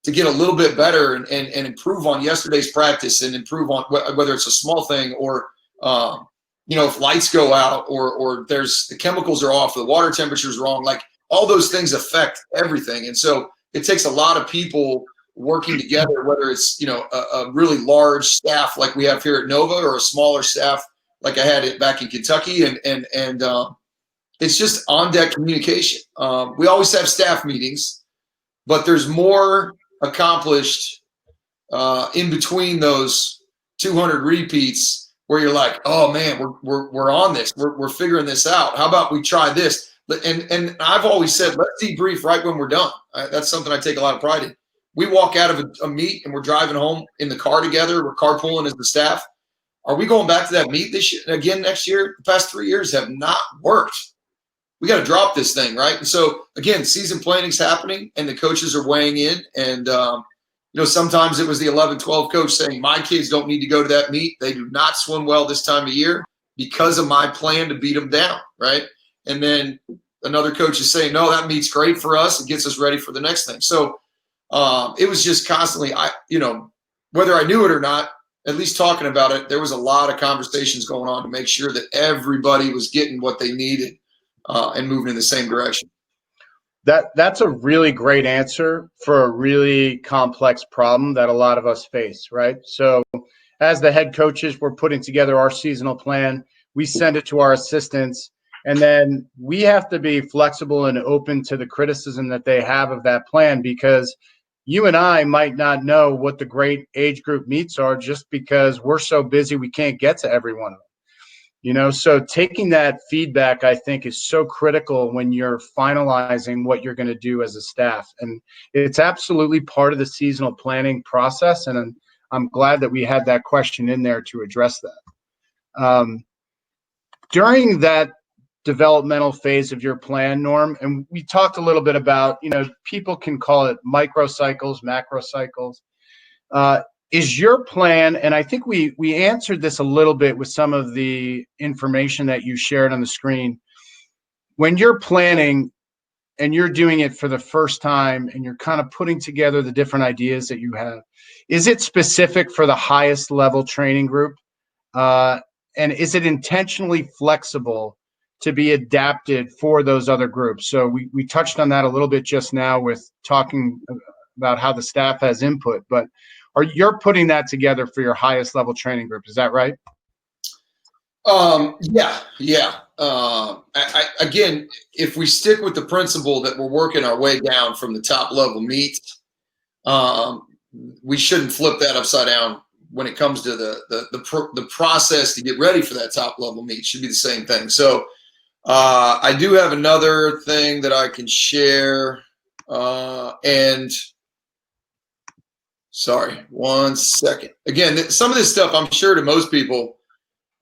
get a little bit better and improve on yesterday's practice and improve on whether it's a small thing or if lights go out or there's the chemicals are off, the water temperature is wrong, like all those things affect everything. And so it takes a lot of people working together, whether it's, a really large staff like we have here at Nova or a smaller staff like I had it back in Kentucky. And it's just on deck communication. We always have staff meetings, but there's more accomplished in between those 200 repeats where you're like, oh man, we're on this. We're figuring this out. How about we try this? And I've always said, let's debrief right when we're done. That's something I take a lot of pride in. We walk out of a meet and we're driving home in the car together. We're carpooling as the staff. Are we going back to that meet this year again next year? The past 3 years have not worked. We got to drop this thing, right? And so again, season planning's happening and the coaches are weighing in. And sometimes it was the 11-12 coach saying, my kids don't need to go to that meet. They do not swim well this time of year because of my plan to beat them down, right? And then another coach is saying, no, that meet's great for us. It gets us ready for the next thing. So it was just constantly, whether I knew it or not, at least talking about it, there was a lot of conversations going on to make sure that everybody was getting what they needed and moving in the same direction. That's a really great answer for a really complex problem that a lot of us face, right? So as the head coaches, we're putting together our seasonal plan. We send it to our assistants, and then we have to be flexible and open to the criticism that they have of that plan, because you and I might not know what the great age group meets are just because we're so busy we can't get to every one of them. So taking that feedback, I think, is so critical when you're finalizing what you're going to do as a staff. And it's absolutely part of the seasonal planning process. And I'm glad that we had that question in there to address that. During that developmental phase of your plan, Norm, and we talked a little bit about, people can call it microcycles, macrocycles. Is your plan, and I think we answered this a little bit with some of the information that you shared on the screen, when you're planning and you're doing it for the first time and you're kind of putting together the different ideas that you have, is it specific for the highest level training group? And is it intentionally flexible to be adapted for those other groups? So we touched on that a little bit just now with talking about how the staff has input, but you're putting that together for your highest level training group. Is that right? Yeah. Again, if we stick with the principle that we're working our way down from the top level meets, we shouldn't flip that upside down when it comes to the process to get ready for that top level meet. It should be the same thing. So I do have another thing that I can share, and Sorry, 1 second. Again, some of this stuff I'm sure to most people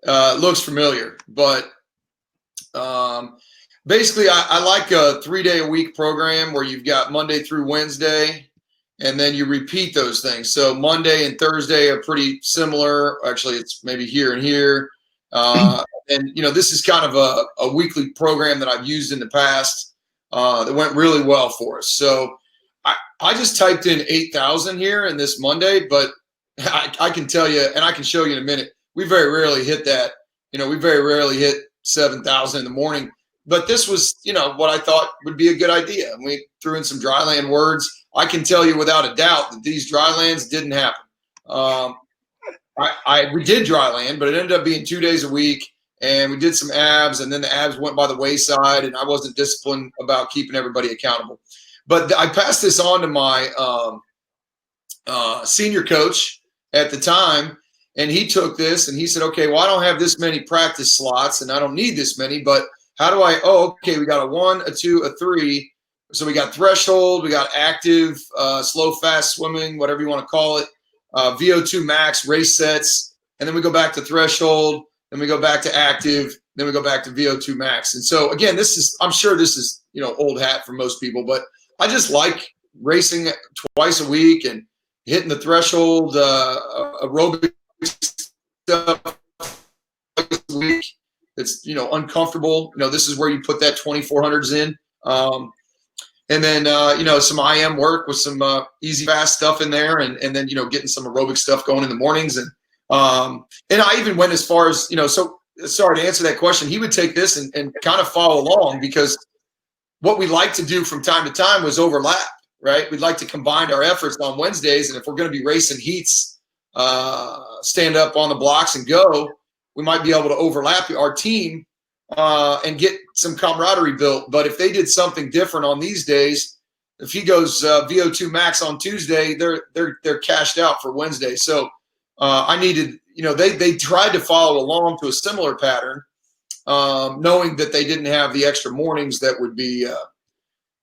looks familiar, but basically I like a 3-day-a-week program where you've got Monday through Wednesday, and then you repeat those things. So Monday and Thursday are pretty similar. Actually, it's maybe here and here. And, this is kind of a weekly program that I've used in the past that went really well for us. So I just typed in 8,000 here in this Monday, but I can tell you, and I can show you in a minute, we very rarely hit that. We very rarely hit 7,000 in the morning. But this was, what I thought would be a good idea. And we threw in some dryland words. I can tell you without a doubt that these drylands didn't happen. We did dryland, but it ended up being 2 days a week. And we did some abs, and then the abs went by the wayside, and I wasn't disciplined about keeping everybody accountable. But I passed this on to my senior coach at the time, and he took this and he said, okay, well, I don't have this many practice slots, and I don't need this many, but how do I – okay, we got a 1, a 2, a 3. So we got threshold, we got active, slow, fast swimming, whatever you want to call it, VO2 max, race sets, and then we go back to threshold, then we go back to active, then we go back to VO2 max. And so, again, I'm sure this is, old hat for most people, but I just like racing twice a week and hitting the threshold aerobic stuff twice a week. It's, uncomfortable. This is where you put that 2400s in. And then, some IM work with some easy, fast stuff in there, and then, getting some aerobic stuff going in the mornings. And I even went as far as, so sorry to answer that question. He would take this and kind of follow along, because what we like to do from time to time was overlap, right? We'd like to combine our efforts on Wednesdays. And if we're going to be racing heats, stand up on the blocks and go, we might be able to overlap our team and get some camaraderie built. But if they did something different on these days, if he goes VO2 max on Tuesday, they're cashed out for Wednesday. So I needed, they tried to follow along to a similar pattern, knowing that they didn't have the extra mornings that would be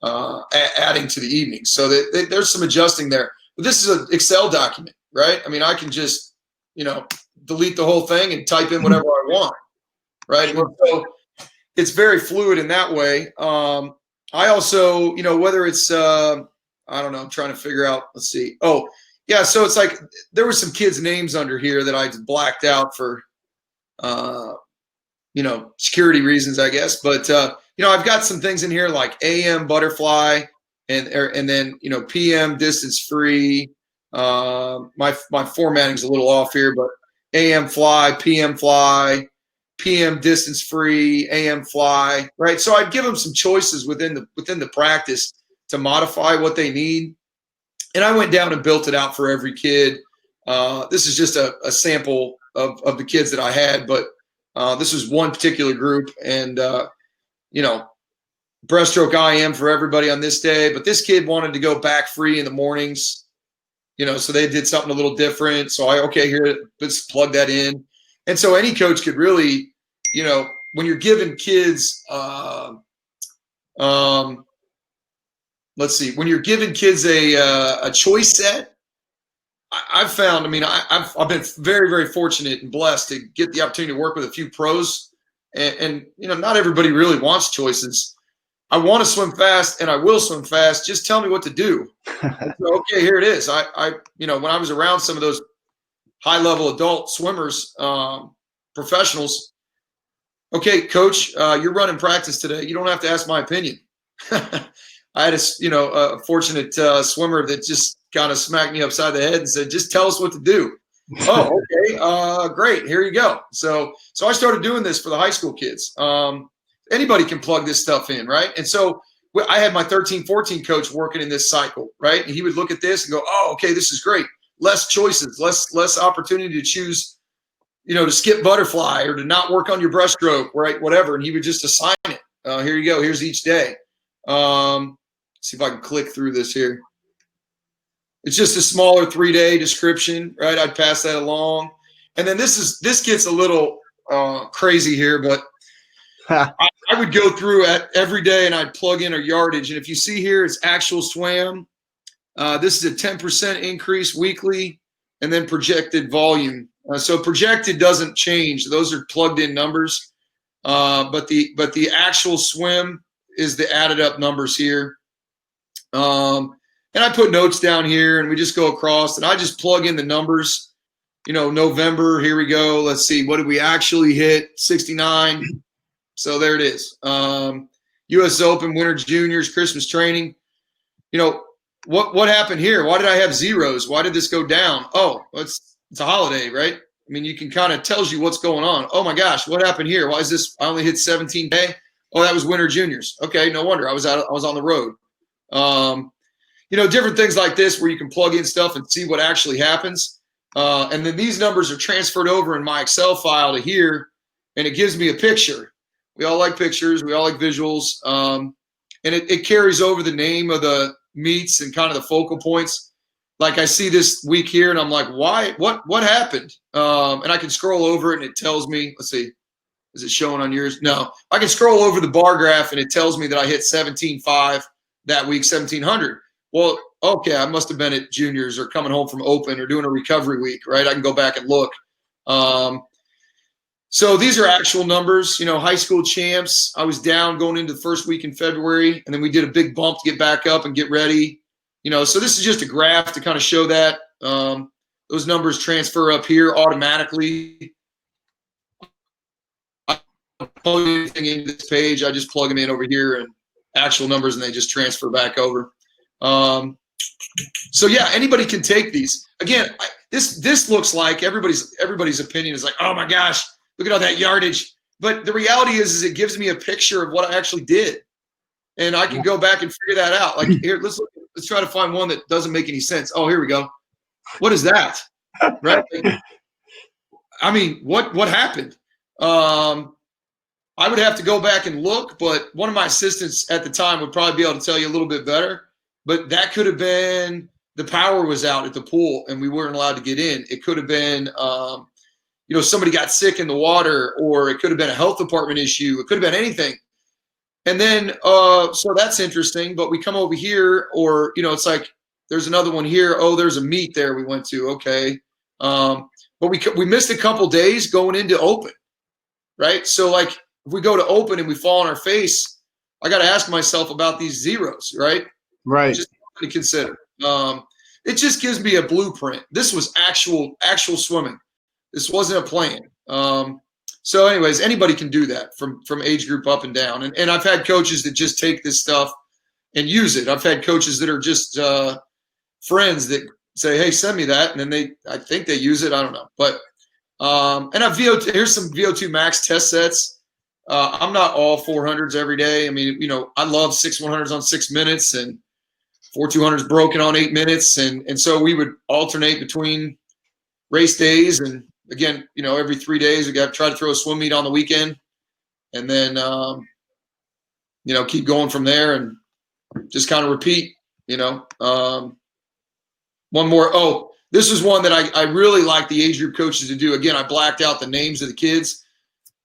adding to the evenings. So there's some adjusting there. But this is an Excel document, right? I mean, I can just, delete the whole thing and type in whatever I want, right? So it's very fluid in that way. I also, whether it's, I don't know, I'm trying to figure out, let's see. Oh, yeah. So it's like there were some kids' names under here that I blacked out for, security reasons, I guess. But, I've got some things in here like AM butterfly and then, PM distance free. My formatting's a little off here, but AM fly, PM distance free, AM fly, right? So I'd give them some choices within the practice to modify what they need. And I went down and built it out for every kid. This is just a sample of the kids that I had, but this was one particular group, and breaststroke IM for everybody on this day. But this kid wanted to go back free in the mornings, so they did something a little different. So here, let's plug that in. And so any coach could really, when you're giving kids, let's see, when you're giving kids a choice set, I've found, I've been very, very fortunate and blessed to get the opportunity to work with a few pros, and not everybody really wants choices. I want to swim fast, and I will swim fast. Just tell me what to do. So, here it is. I when I was around some of those high-level adult swimmers, professionals, okay, coach, you're running practice today. You don't have to ask my opinion. I had a fortunate swimmer that just kind of smacked me upside the head and said, just tell us what to do. Oh, okay, great. Here you go. So I started doing this for the high school kids. Anybody can plug this stuff in, right? And so I had my 13, 14 coach working in this cycle, right? And he would look at this and go, oh, okay, this is great. Less choices, less opportunity to choose, to skip butterfly or to not work on your breaststroke, right? Whatever. And he would just assign it. Here you go. Here's each day. See if I can click through this here. It's just a smaller 3-day description, right? I'd pass that along. And then this gets a little crazy here, but I would go through every day and I'd plug in a yardage. And if you see here, it's actual swam, This is a 10% increase weekly, and then projected volume. So projected doesn't change. Those are plugged in numbers. But the actual swim is the added up numbers here. And I put notes down here, and we just go across, and I just plug in the numbers. November, here we go. Let's see, what did we actually hit? 69. So there it is. U.S. Open, Winter Juniors, Christmas training. What happened here? Why did I have zeros? Why did this go down? Oh, it's a holiday, right? I mean, you can kind of tells you what's going on. Oh my gosh, what happened here? Why is this? I only hit 17K. Oh, that was Winter Juniors. Okay, no wonder. I was on the road. Different things like this where you can plug in stuff and see what actually happens. And then these numbers are transferred over in my Excel file to here, and it gives me a picture. We all like pictures. We all like visuals. And it carries over the name of the meets and kind of the focal points. Like I see this week here, and I'm like, why? What happened? And I can scroll over it, and it tells me. Let's see, is it showing on yours? No, I can scroll over the bar graph, and it tells me that I hit 17.5 that week, 1700. Well, okay, I must have been at juniors or coming home from open or doing a recovery week, right? I can go back and look. So these are actual numbers. High school champs. I was down going into the first week in February, and then we did a big bump to get back up and get ready. So this is just a graph to kind of show that. Those numbers transfer up here automatically. I don't plug anything into this page. I just plug them in over here and actual numbers, and they just transfer back over. So yeah, anybody can take these. Again, this looks like everybody's opinion is like, oh my gosh, look at all that yardage. But the reality is it gives me a picture of what I actually did, and I can go back and figure that out. Like here, let's try to find one that doesn't make any sense. Oh, here we go. What is that? Right? I mean, what happened? I would have to go back and look, but one of my assistants at the time would probably be able to tell you a little bit better. But that could have been the power was out at the pool and we weren't allowed to get in. It could have been, somebody got sick in the water, or it could have been a health department issue. It could have been anything. And then, so that's interesting. But we come over here, or, it's like there's another one here. Oh, there's a meet there we went to. Okay. But we missed a couple days going into open, right? So like if we go to open and we fall on our face, I got to ask myself about these zeros, right? Right. Just to consider. It just gives me a blueprint. This was actual swimming. This wasn't a plan. So anyways, anybody can do that from age group up and down. And I've had coaches that just take this stuff and use it. I've had coaches that are just friends that say, hey, send me that. And then I think they use it. I don't know. But and here's some VO2 max test sets. I'm not all 400s every day. I mean, I love 6 100s on 6 minutes and 4 200s broken on 8 minutes. And so we would alternate between race days. And again, every 3 days we got to try to throw a swim meet on the weekend, and then, keep going from there and just kind of repeat, one more. Oh, this is one that I really like the age group coaches to do. Again, I blacked out the names of the kids.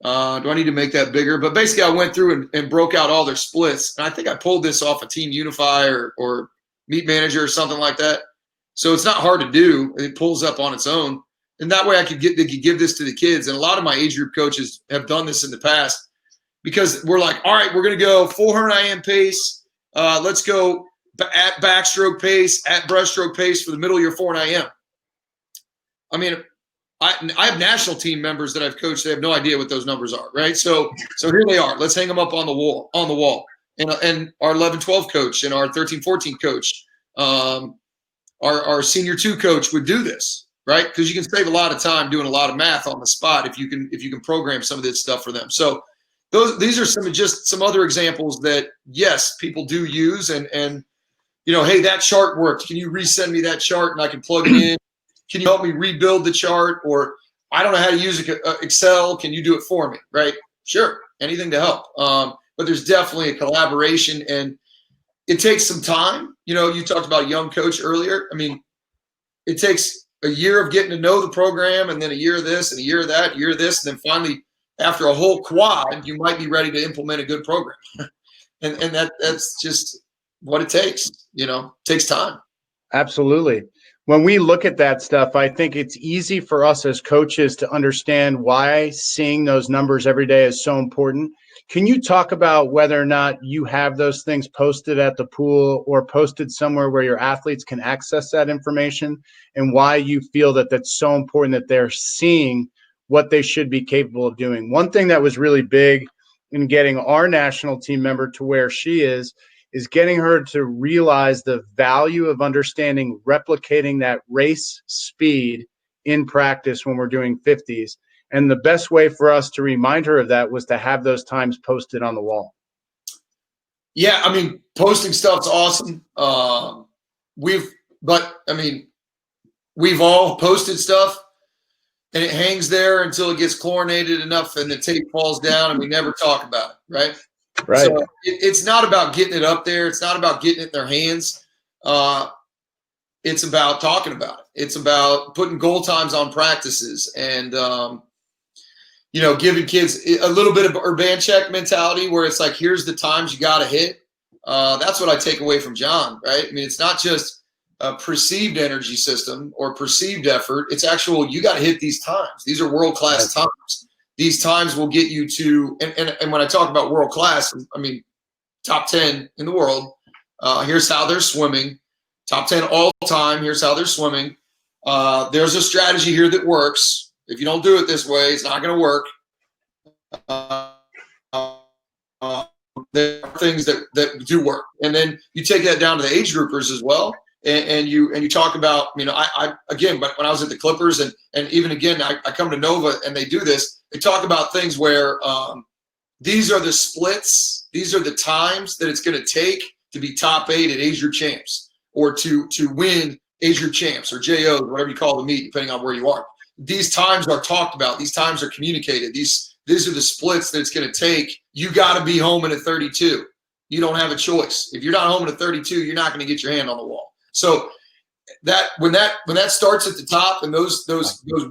Do I need to make that bigger? But basically I went through and broke out all their splits. And I think I pulled this off of Team Unify or Meet Manager or something like that. So it's not hard to do. It pulls up on its own. And that way they could give this to the kids. And a lot of my age group coaches have done this in the past, because we're like, all right, we're going to go 400 IM pace. Let's go at backstroke pace, at breaststroke pace for the middle of your 400 IM. I mean, I have national team members that I've coached. They have no idea what those numbers are, right? So here they are. Let's hang them up on the wall. And our 11-12 coach and our 13-14 coach, our senior 2 coach would do this, right? Because you can save a lot of time doing a lot of math on the spot if you can program some of this stuff for them. So these are some other examples that, yes, people do use. And hey, that chart worked. Can you resend me that chart and I can plug it in? Can you help me rebuild the chart? Or I don't know how to use Excel. Can you do it for me? Right? Sure. Anything to help. But there's definitely a collaboration, and it takes some time. You talked about a young coach earlier. I mean, it takes a year of getting to know the program, and then a year of this and a year of that, a year of this. And then finally, after a whole quad, you might be ready to implement a good program. and that's just what it takes, it takes time. Absolutely. When we look at that stuff, I think it's easy for us as coaches to understand why seeing those numbers every day is so important. Can you talk about whether or not you have those things posted at the pool or posted somewhere where your athletes can access that information, and why you feel that that's so important that they're seeing what they should be capable of doing? One thing that was really big in getting our national team member to where she is getting her to realize the value of understanding replicating that race speed in practice when we're doing 50s. And the best way for us to remind her of that was to have those times posted on the wall. Yeah, I mean, posting stuff's awesome. We've all posted stuff, and it hangs there until it gets chlorinated enough and the tape falls down and we never talk about it, right? Right. So it's not about getting it up there. It's not about getting it in their hands. It's about talking about it. It's about putting goal times on practices and, giving kids a little bit of urban check mentality where it's like, here's the times you got to hit. That's what I take away from John, right? I mean, it's not just a perceived energy system or perceived effort. It's actual, you got to hit these times. These are world-class times. These times will get you to, and when I talk about world class, I mean top 10 in the world. Here's how they're swimming. Top 10 all time. Here's how they're swimming. There's a strategy here that works. If you don't do it this way, it's not going to work. There are things that do work, and then you take that down to the age groupers as well. And you talk about, I again, but when I was at the Clippers and even again, I come to Nova and they do this. They talk about things where these are the splits, these are the times that it's going to take to be top 8 at Asia Champs or to win Asia Champs or JO, whatever you call the meet, depending on where you are. These times are talked about. These times are communicated. These are the splits that it's going to take. You got to be home in a 32. You don't have a choice. If you're not home in a 32, you're not going to get your hand on the wall. So that when that starts at the top and those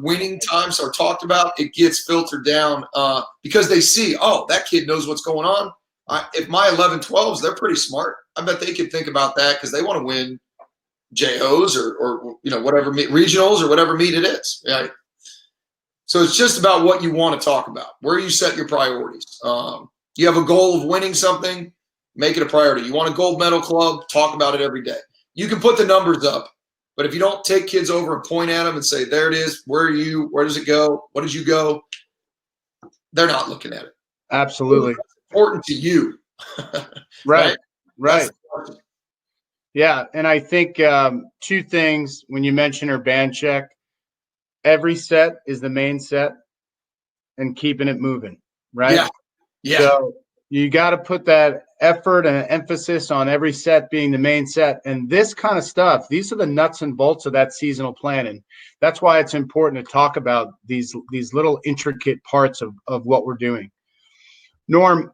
winning times are talked about, it gets filtered down because they see, oh, that kid knows what's going on. If my 11-12s, they're pretty smart. I bet they could think about that because they want to win JOs or whatever meet, regionals or whatever meet it is. Right? So it's just about what you want to talk about, where you set your priorities. You have a goal of winning something, make it a priority. You want a gold medal club, talk about it every day. You can put the numbers up, but if you don't take kids over and point at them and say, there it is, where are you, where does it go, what did you go, they're not looking at it. Absolutely. It's important to you. Right. Yeah, and I think 2 things when you mention her band check, every set is the main set and keeping it moving, right? Yeah. So you got to put that effort and emphasis on every set being the main set. And this kind of stuff, these are the nuts and bolts of that seasonal planning. That's why it's important to talk about these little intricate parts of what we're doing. Norm,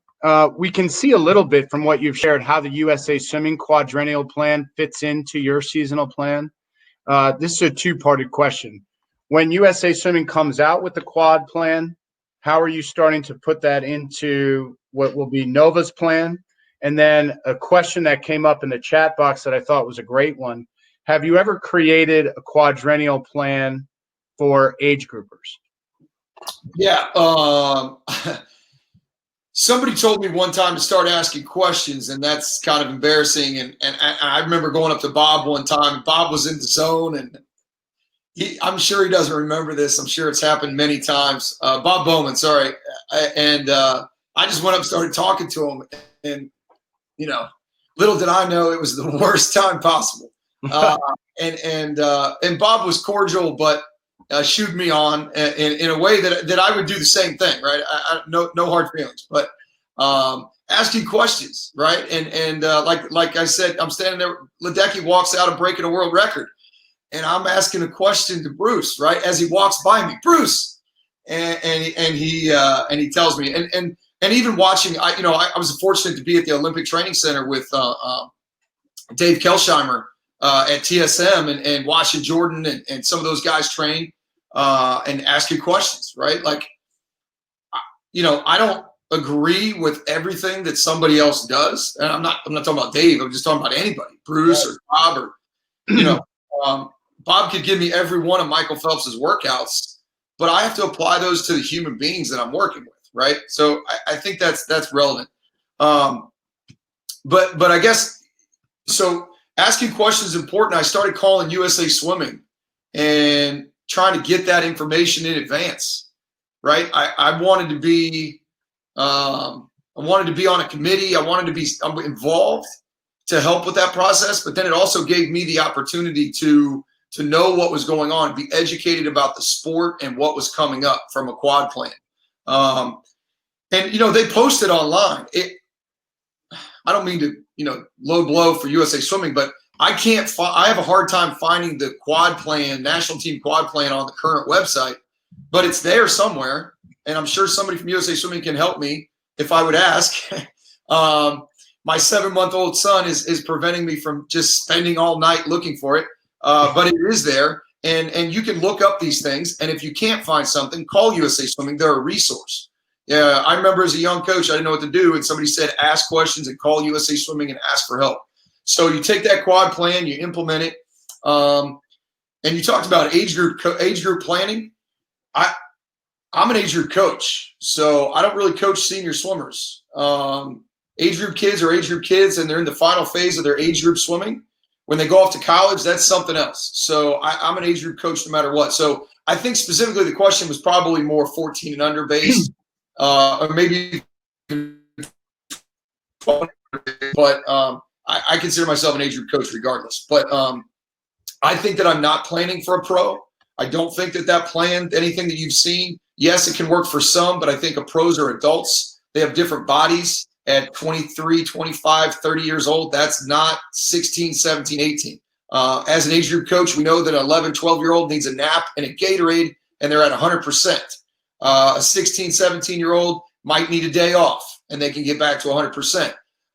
we can see a little bit from what you've shared how the USA Swimming quadrennial plan fits into your seasonal plan. This is a 2-parted question. When USA Swimming comes out with the quad plan, how are you starting to put that into what will be Nova's plan? And then a question that came up in the chat box that I thought was a great one. Have you ever created a quadrennial plan for age groupers? Yeah. Somebody told me one time to start asking questions, and that's kind of embarrassing. And I remember going up to Bob one time, and Bob was in the zone, and I'm sure he doesn't remember this. I'm sure it's happened many times. Bob Bowman, sorry. And I just went up and started talking to him, and little did I know it was the worst time possible. And Bob was cordial, but shooed me on in a way that I would do the same thing, right? No hard feelings, but asking questions, right? And like I said, I'm standing there. Ledecky walks out breaking a world record, and I'm asking a question to Bruce, right, as he walks by me, Bruce, and he tells me, and even watching, I was fortunate to be at the Olympic Training Center with Dave Kelsheimer at TSM and watching Jordan and some of those guys train and asking questions, right? Like, I don't agree with everything that somebody else does. And I'm not talking about Dave. I'm just talking about anybody, Bruce or Bob or you know, Bob could give me every one of Michael Phelps's workouts, but I have to apply those to the human beings that I'm working with, right? So I think that's relevant. But I guess so. Asking questions is important. I started calling USA Swimming and trying to get that information in advance, right? I wanted to be on a committee. I wanted to be involved to help with that process, but then it also gave me the opportunity to know what was going on, be educated about the sport and what was coming up from a quad plan. And they posted online. I don't mean to, low blow for USA Swimming, but I have a hard time finding the quad plan, national team quad plan on the current website, but it's there somewhere. And I'm sure somebody from USA Swimming can help me if I would ask. My 7-month-old son is preventing me from just spending all night looking for it. But it is there. And you can look up these things. And if you can't find something, call USA Swimming. They're a resource. Yeah, I remember as a young coach, I didn't know what to do. And somebody said, ask questions and call USA Swimming and ask for help. So you take that quad plan, you implement it. And you talked about age group planning. I'm an age group coach, so I don't really coach senior swimmers. Age group kids are age group kids, and they're in the final phase of their age group swimming. When they go off to college, that's something else. So I'm an age group coach no matter what. So I think specifically the question was probably more 14 and under based. Or maybe 12, but I consider myself an age group coach regardless. But I think that I'm not planning for a pro. I don't think that plan, anything that you've seen, yes, it can work for some, but I think pros are adults. They have different bodies at 23, 25, 30 years old. That's not 16, 17, 18. As an age group coach, we know that an 11, 12-year-old needs a nap and a Gatorade, and they're at 100%. A 16, 17-year-old might need a day off and they can get back to 100%.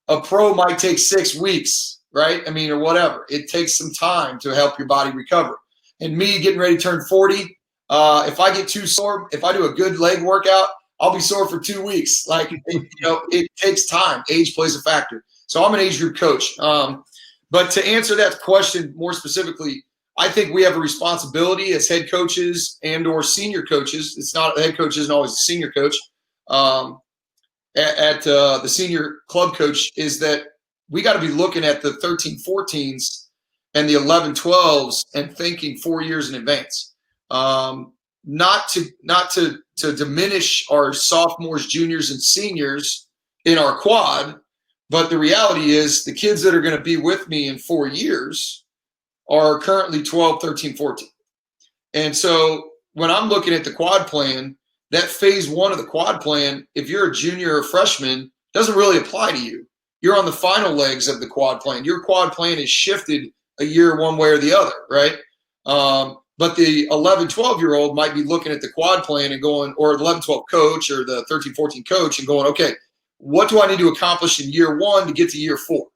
A pro might take 6 weeks, right? I mean, or whatever. It takes some time to help your body recover. And me getting ready to turn 40, if I get too sore, if I do a good leg workout, I'll be sore for 2 weeks. Like, it takes time. Age plays a factor. So I'm an age group coach. But to answer that question more specifically, I think we have a responsibility as head coaches and or senior coaches. It's not, the head coach isn't always a senior coach. The senior club coach is that we got to be looking at the 13, 14s and the 11, 12s and thinking 4 years in advance. Not to diminish our sophomores, juniors, and seniors in our quad, but the reality is the kids that are going to be with me in 4 years are currently 12, 13, 14. And so when I'm looking at the quad plan, that phase 1 of the quad plan, if you're a junior or freshman, doesn't really apply to you. You're on the final legs of the quad plan. Your quad plan is shifted a year one way or the other, right? But the 11, 12-year-old might be looking at the quad plan and going, or the 11, 12 coach or the 13, 14 coach and going, okay, what do I need to accomplish in year 1 to get to year 4?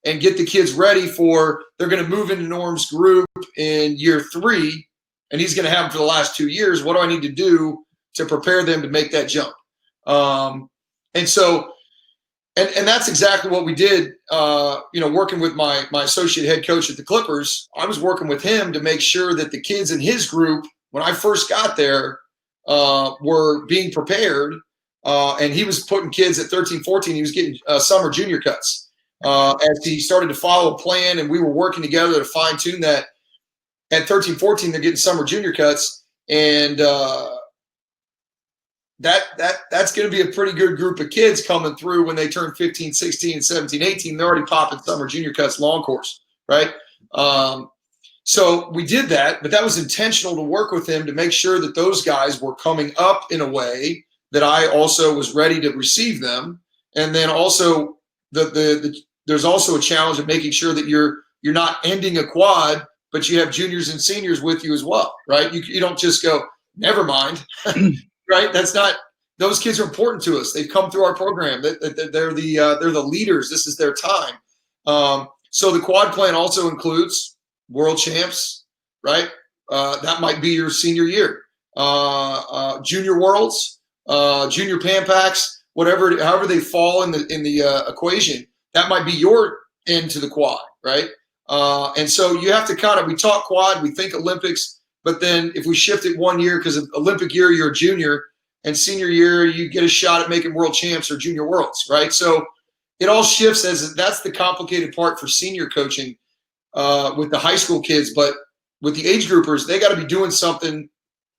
And get the kids ready for, they're going to move into Norm's group in year 3, and he's going to have them for the last 2 years. What do I need to do to prepare them to make that jump? And so, and that's exactly what we did, working with my associate head coach at the Clippers. I was working with him to make sure that the kids in his group, when I first got there, were being prepared. And he was putting kids at 13, 14, he was getting summer junior cuts. As he started to follow a plan and we were working together to fine tune that. At 13, 14, they're getting summer junior cuts. And that's going to be a pretty good group of kids coming through when they turn 15, 16, 17, 18. They're already popping summer junior cuts long course, right? So we did that, but that was intentional to work with him to make sure that those guys were coming up in a way that I also was ready to receive them. And then also there's also a challenge of making sure that you're not ending a quad, but you have juniors and seniors with you as well, right? You don't just go, never mind, right? That's not, those kids are important to us. They've come through our program. They're the leaders. This is their time. So the quad plan also includes world champs, right? That might be your senior year. Junior worlds, junior Pan Packs, however they fall in the equation, that might be your end to the quad, right? And so you have to we talk quad, we think Olympics, but then if we shift it 1 year, because Olympic year, you're a junior, and senior year, you get a shot at making world champs or junior worlds, right? So it all shifts that's the complicated part for senior coaching with the high school kids. But with the age groupers, they got to be doing something,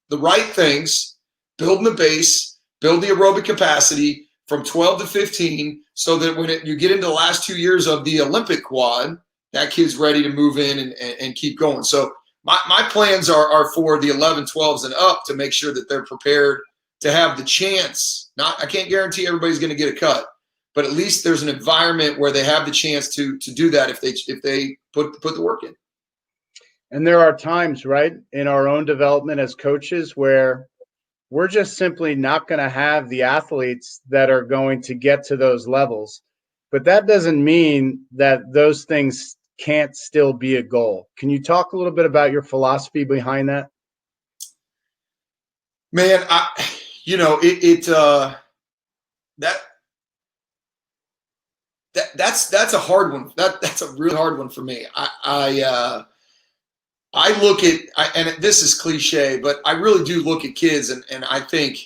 the right things, building the base, build the aerobic capacity from 12 to 15, so that when you get into the last 2 years of the Olympic quad, that kid's ready to move in and keep going. So my plans are for the 11, 12s and up to make sure that they're prepared to have the chance. I can't guarantee everybody's going to get a cut, but at least there's an environment where they have the chance to do that if they put the work in. And there are times, right, in our own development as coaches where we're just simply not going to have the athletes that are going to get to those levels. But that doesn't mean that those things can't still be a goal. Can you talk a little bit about your philosophy behind that? Man, that's a hard one. That's a really hard one for me. I look at, and this is cliche, but I really do look at kids and I think,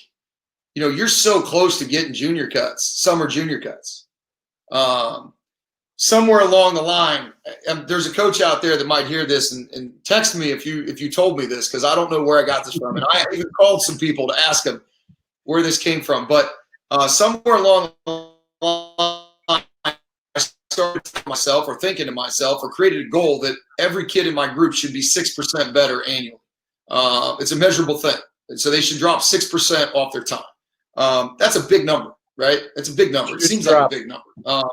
you're so close to getting junior cuts, summer junior cuts. Somewhere along the line, there's a coach out there that might hear this and text me if you told me this, because I don't know where I got this from. And I even called some people to ask them where this came from. But somewhere along the line, I started thinking to myself, or created a goal that every kid in my group should be 6% better annually. It's a measurable thing. And so they should drop 6% off their time. That's a big number, right? It's a big number. It seems like a big number.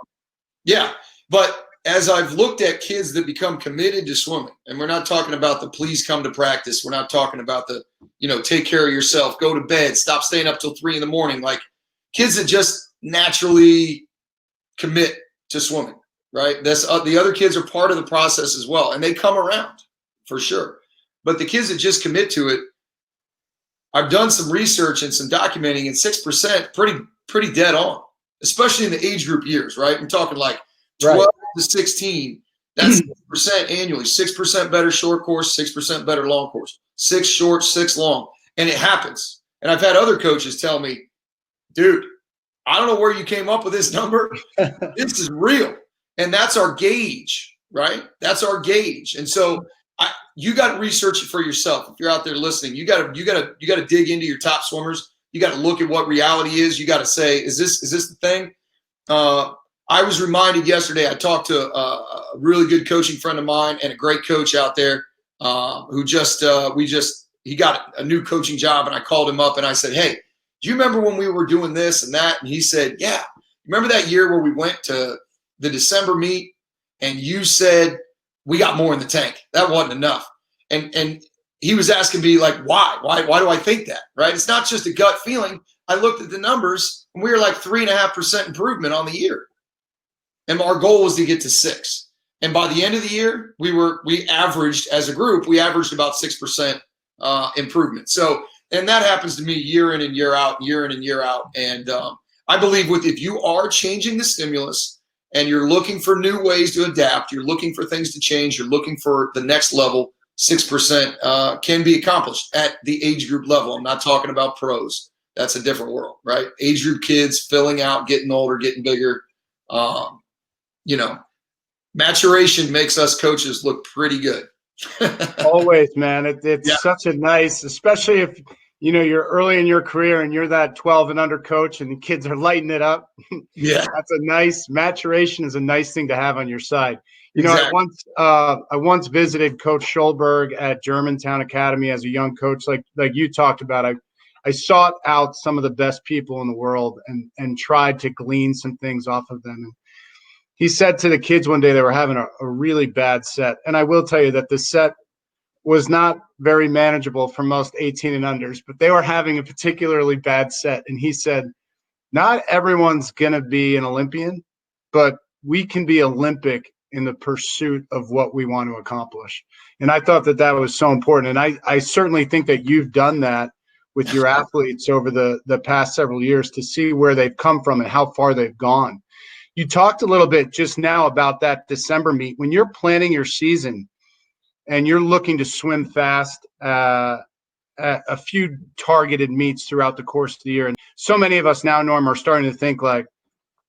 Yeah. But as I've looked at kids that become committed to swimming, and we're not talking about the please come to practice. We're not talking about the, take care of yourself, go to bed, stop staying up till 3 a.m. Like kids that just naturally commit to swimming, right? That's the other kids are part of the process as well. And they come around for sure. But the kids that just commit to it, I've done some research and some documenting, and 6% pretty dead on, especially in the age group years, right? I'm talking like 12 to 16. That's 6% annually. 6% better short course, 6% better long course. 6 short, 6 long. And it happens. And I've had other coaches tell me, dude, I don't know where you came up with this number. This is real. And that's our gauge, right? That's our gauge. And so you got to research it for yourself. If you're out there listening, you got to dig into your top swimmers. You got to look at what reality is. You got to say, is this the thing? I was reminded yesterday, I talked to a really good coaching friend of mine and a great coach out there who he got a new coaching job, and I called him up and I said, hey, do you remember when we were doing this and that? And he said, yeah. Remember that year where we went to the December meet and you said, we got more in the tank. That wasn't enough. And he was asking me, like, why do I think that, right? It's not just a gut feeling. I looked at the numbers and we were like 3.5% improvement on the year. And our goal was to get to 6. And by the end of the year, we averaged as a group, we averaged about 6% improvement. So, and that happens to me year in and year out. And I believe if you are changing the stimulus and you're looking for new ways to adapt, you're looking for things to change, you're looking for the next level, 6% can be accomplished at the age group level. I'm not talking about pros. That's a different world, right? Age group kids filling out, getting older, getting bigger. Maturation makes us coaches look pretty good. Always, man. It's such a nice, especially if, you're early in your career and you're that 12 and under coach and the kids are lighting it up. Yeah. That's a nice, maturation is a nice thing to have on your side. Exactly. I once visited Coach Schulberg at Germantown Academy as a young coach, like you talked about. I sought out some of the best people in the world and tried to glean some things off of them. And he said to the kids one day they were having a really bad set. And I will tell you that the set was not very manageable for most 18 and unders, but they were having a particularly bad set. And he said, not everyone's going to be an Olympian, but we can be Olympic in the pursuit of what we want to accomplish. And I thought that was so important. And I certainly think that you've done that with your athletes over the past several years to see where they've come from and how far they've gone. You talked a little bit just now about that December meet. When you're planning your season and you're looking to swim fast, a few targeted meets throughout the course of the year, and so many of us now, Norm, are starting to think like,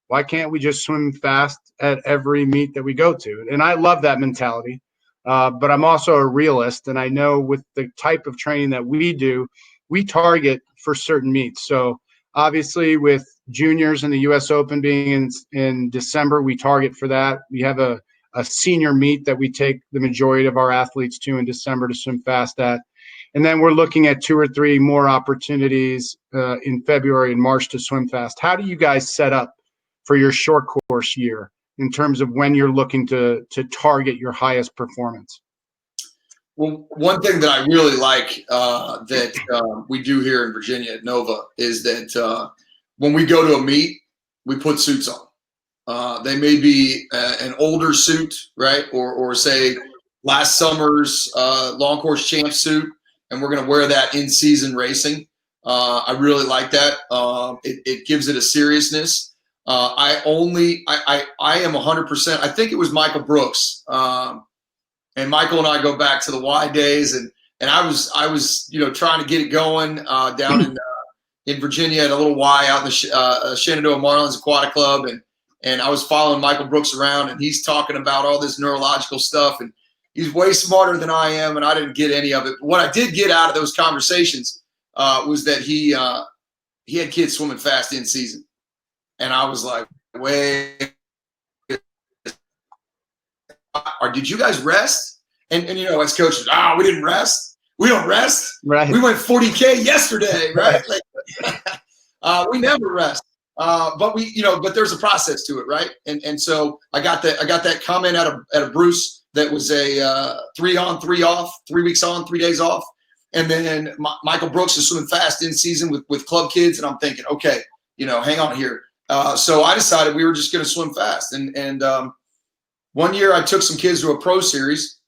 why can't we just swim fast at every meet that we go to? And I love that mentality, but I'm also a realist, and I know with the type of training that we do, we target for certain meets. So obviously with juniors and the U.S. Open being in December, we target for that. We have a senior meet that we take the majority of our athletes to in December to swim fast at. And then we're looking at 2 or 3 more opportunities in February and March to swim fast. How do you guys set up for your short course year in terms of when you're looking to target your highest performance? Well, one thing that I really like that we do here in Virginia at Nova is that when we go to a meet, we put suits on. They may be an older suit, right? Or say last summer's long course champ suit, and we're going to wear that in season racing. I really like that. It gives it a seriousness. I am 100%. I think it was Michael Brooks. And Michael and I go back to the Y days, and I was trying to get it going down in Virginia at a little Y out in the Shenandoah Marlins Aquatic Club, and I was following Michael Brooks around, and he's talking about all this neurological stuff, and he's way smarter than I am, and I didn't get any of it. But what I did get out of those conversations was that he had kids swimming fast in season, and I was like, wait. Or did you guys rest? And as coaches, we didn't rest. We don't rest. Right. We went 40K yesterday, right? Like, we never rest. But but there's a process to it, right? And so I got that comment out of Bruce that was a 3 on, 3 off, 3 weeks on, 3 days off. And then Michael Brooks is swimming fast in season with club kids, and I'm thinking, okay, hang on here. So I decided we were just going to swim fast, and one year I took some kids to a pro series,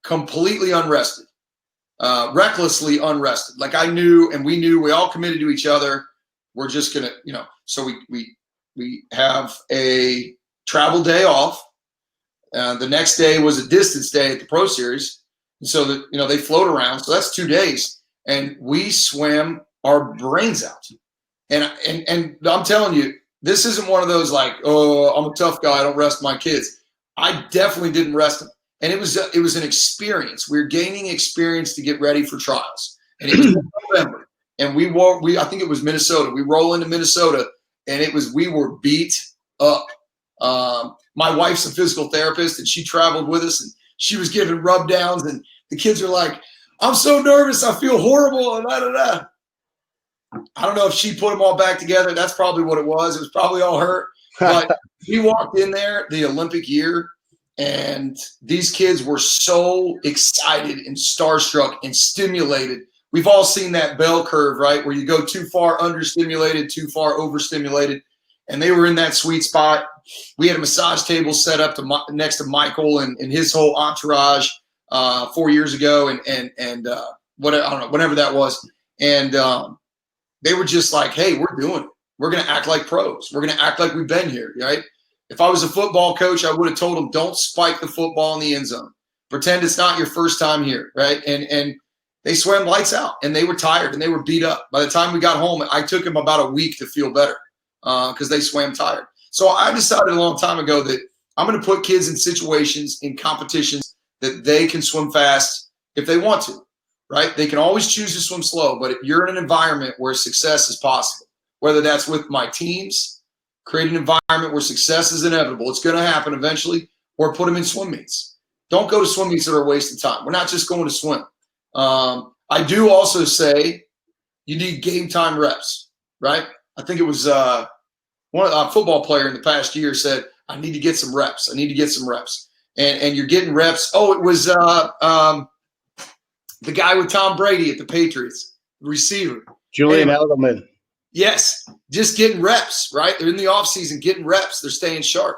completely unrested, recklessly unrested. Like I knew, and we all committed to each other. We're just going to, so we have a travel day off. The next day was a distance day at the pro series. And so that, they float around. So that's 2 days, and we swam our brains out. And I'm telling you, this isn't one of those like, oh, I'm a tough guy, I don't rest my kids. I definitely didn't rest them. And it was an experience. We're gaining experience to get ready for trials. And it was November. And I think it was Minnesota. We roll into Minnesota, and we were beat up. My wife's a physical therapist, and she traveled with us, and she was giving rub downs, and the kids are like, I'm so nervous, I feel horrible, and da-da-da. I don't know if she put them all back together. That's probably what it was. It was probably all her. But we walked in there the Olympic year, and these kids were so excited and starstruck and stimulated. We've all seen that bell curve, right, where you go too far understimulated, too far overstimulated, and they were in that sweet spot. We had a massage table set up next to Michael and his whole entourage 4 years ago, and whatever, I don't know, whenever that was, and they were just like, hey, we're doing it. We're going to act like pros. We're going to act like we've been here, right? If I was a football coach, I would have told them, don't spike the football in the end zone. Pretend it's not your first time here, right? And they swam lights out, and they were tired, and they were beat up. By the time we got home, I took them about a week to feel better because they swam tired. So I decided a long time ago that I'm going to put kids in situations, in competitions, that they can swim fast if they want to. Right? They can always choose to swim slow, but if you're in an environment where success is possible, whether that's with my teams, create an environment where success is inevitable, it's going to happen eventually, or put them in swim meets. Don't go to swim meets that are a waste of time. We're not just going to swim. I do also say you need game time reps, right? I think it was a football player in the past year said, I need to get some reps. I need to get some reps. And you're getting reps. Oh, it was the guy with Tom Brady at the Patriots, receiver. Julian Edelman. Yes, just getting reps, right? They're in the offseason getting reps. They're staying sharp.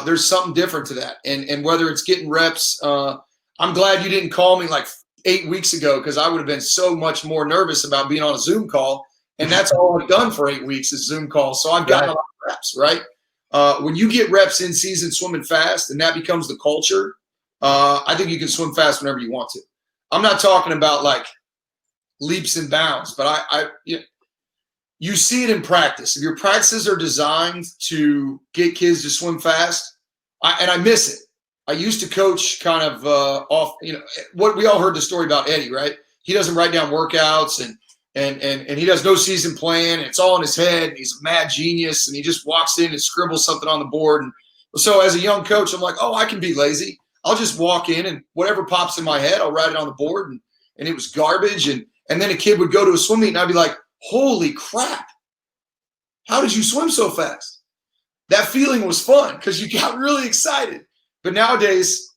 There's something different to that. And whether it's getting reps, I'm glad you didn't call me like 8 weeks ago because I would have been so much more nervous about being on a Zoom call And that's all I've done for 8 weeks is Zoom calls. So I've gotten a lot of reps, right? When you get reps in season swimming fast and that becomes the culture, I think you can swim fast whenever you want to. I'm not talking about like leaps and bounds, but you see it in practice. If your practices are designed to get kids to swim fast, I miss it. I used to coach kind of off, what we all heard the story about Eddie, right? He doesn't write down workouts and he does no season plan. And it's all in his head. And he's a mad genius. And he just walks in and scribbles something on the board. And so as a young coach, I'm like, oh, I can be lazy. I'll just walk in and whatever pops in my head, I'll write it on the board. And it was garbage. And then a kid would go to a swim meet and I'd be like, holy crap. How did you swim so fast? That feeling was fun because you got really excited. But nowadays,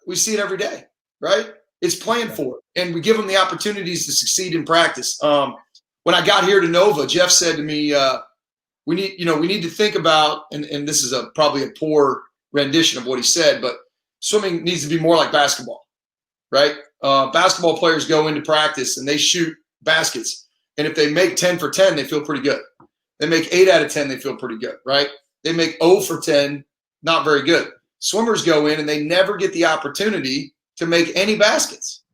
we see it every day, right? It's planned for, and we give them the opportunities to succeed in practice. When I got here to Nova, Jeff said to me, we need to think about, and this is probably a poor rendition of what he said, but swimming needs to be more like basketball, right? Basketball players go into practice and they shoot baskets, and if they make 10 for 10, they feel pretty good. They make 8 out of 10, they feel pretty good, right? They make 0 for 10, not very good. Swimmers go in and they never get the opportunity to make any baskets.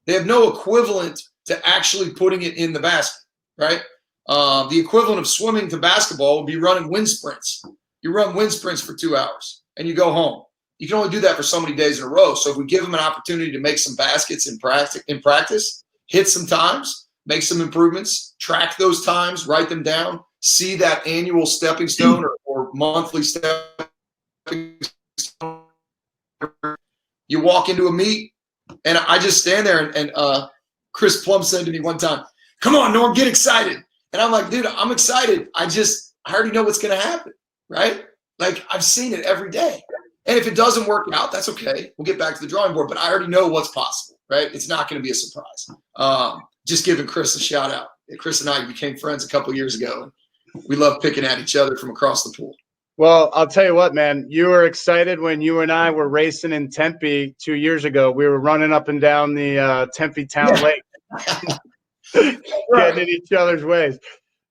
They have no equivalent to actually putting it in the basket, right? The equivalent of swimming to basketball would be running wind sprints. You run wind sprints for 2 hours and you go home. You can only do that for so many days in a row. So if we give them an opportunity to make some baskets in practice, hit some times, make some improvements, track those times, write them down, see that annual stepping stone or monthly stepping stone. You walk into a meet, and I just stand there, and Chris Plum said to me one time, come on, Norm, get excited. And I'm like, dude, I'm excited. I already know what's going to happen, right? Like, I've seen it every day. And if it doesn't work out, that's okay. We'll get back to the drawing board, but I already know what's possible, right? It's not going to be a surprise. Just giving Chris a shout out. Chris and I became friends a couple years ago, and we love picking at each other from across the pool. Well, I'll tell you what, man, you were excited when you and I were racing in Tempe 2 years ago. We were running up and down the Tempe Town Lake, getting in each other's ways.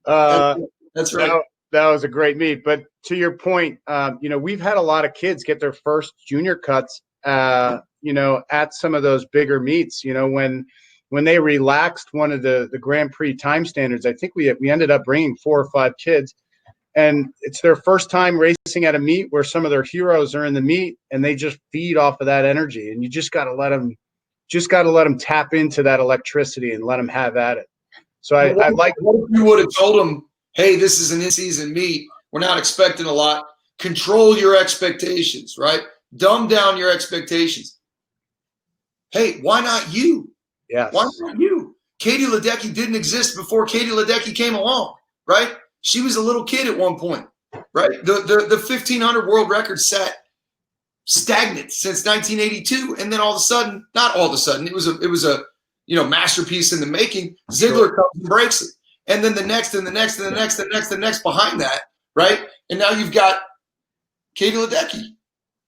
That's right. That was a great meet. But to your point, we've had a lot of kids get their first junior cuts, at some of those bigger meets. When they relaxed one of the Grand Prix time standards, I think we ended up bringing 4 or 5 kids. And it's their first time racing at a meet where some of their heroes are in the meet, and they just feed off of that energy. And you just got to let them tap into that electricity and let them have at it. So I like. What if you would have told them, hey, this is an in-season meet. We're not expecting a lot. Control your expectations, right? Dumb down your expectations. Hey, why not you? Yes. Why not you? Katie Ledecky didn't exist before Katie Ledecky came along, right? She was a little kid at one point, right? The 1500 world record sat stagnant since 1982, and then all of a sudden, not all of a sudden, it was a masterpiece in the making. Ziegler comes and breaks it, and then the next and the next and the next and the next and the next behind that, right? And now you've got Katie Ledecky.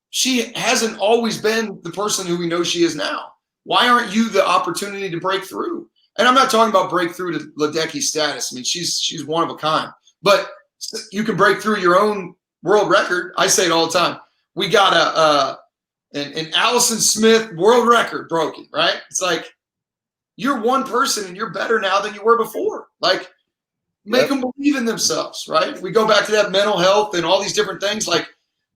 She hasn't always been the person who we know she is now. Why aren't you the opportunity to break through? And I'm not talking about breakthrough to Ledecky's status. I mean, she's one of a kind. But you can break through your own world record. I say it all the time. We got an Allison Smith world record broken, right? It's like you're one person and you're better now than you were before. Like, make them believe in themselves, right? We go back to that mental health and all these different things. Like,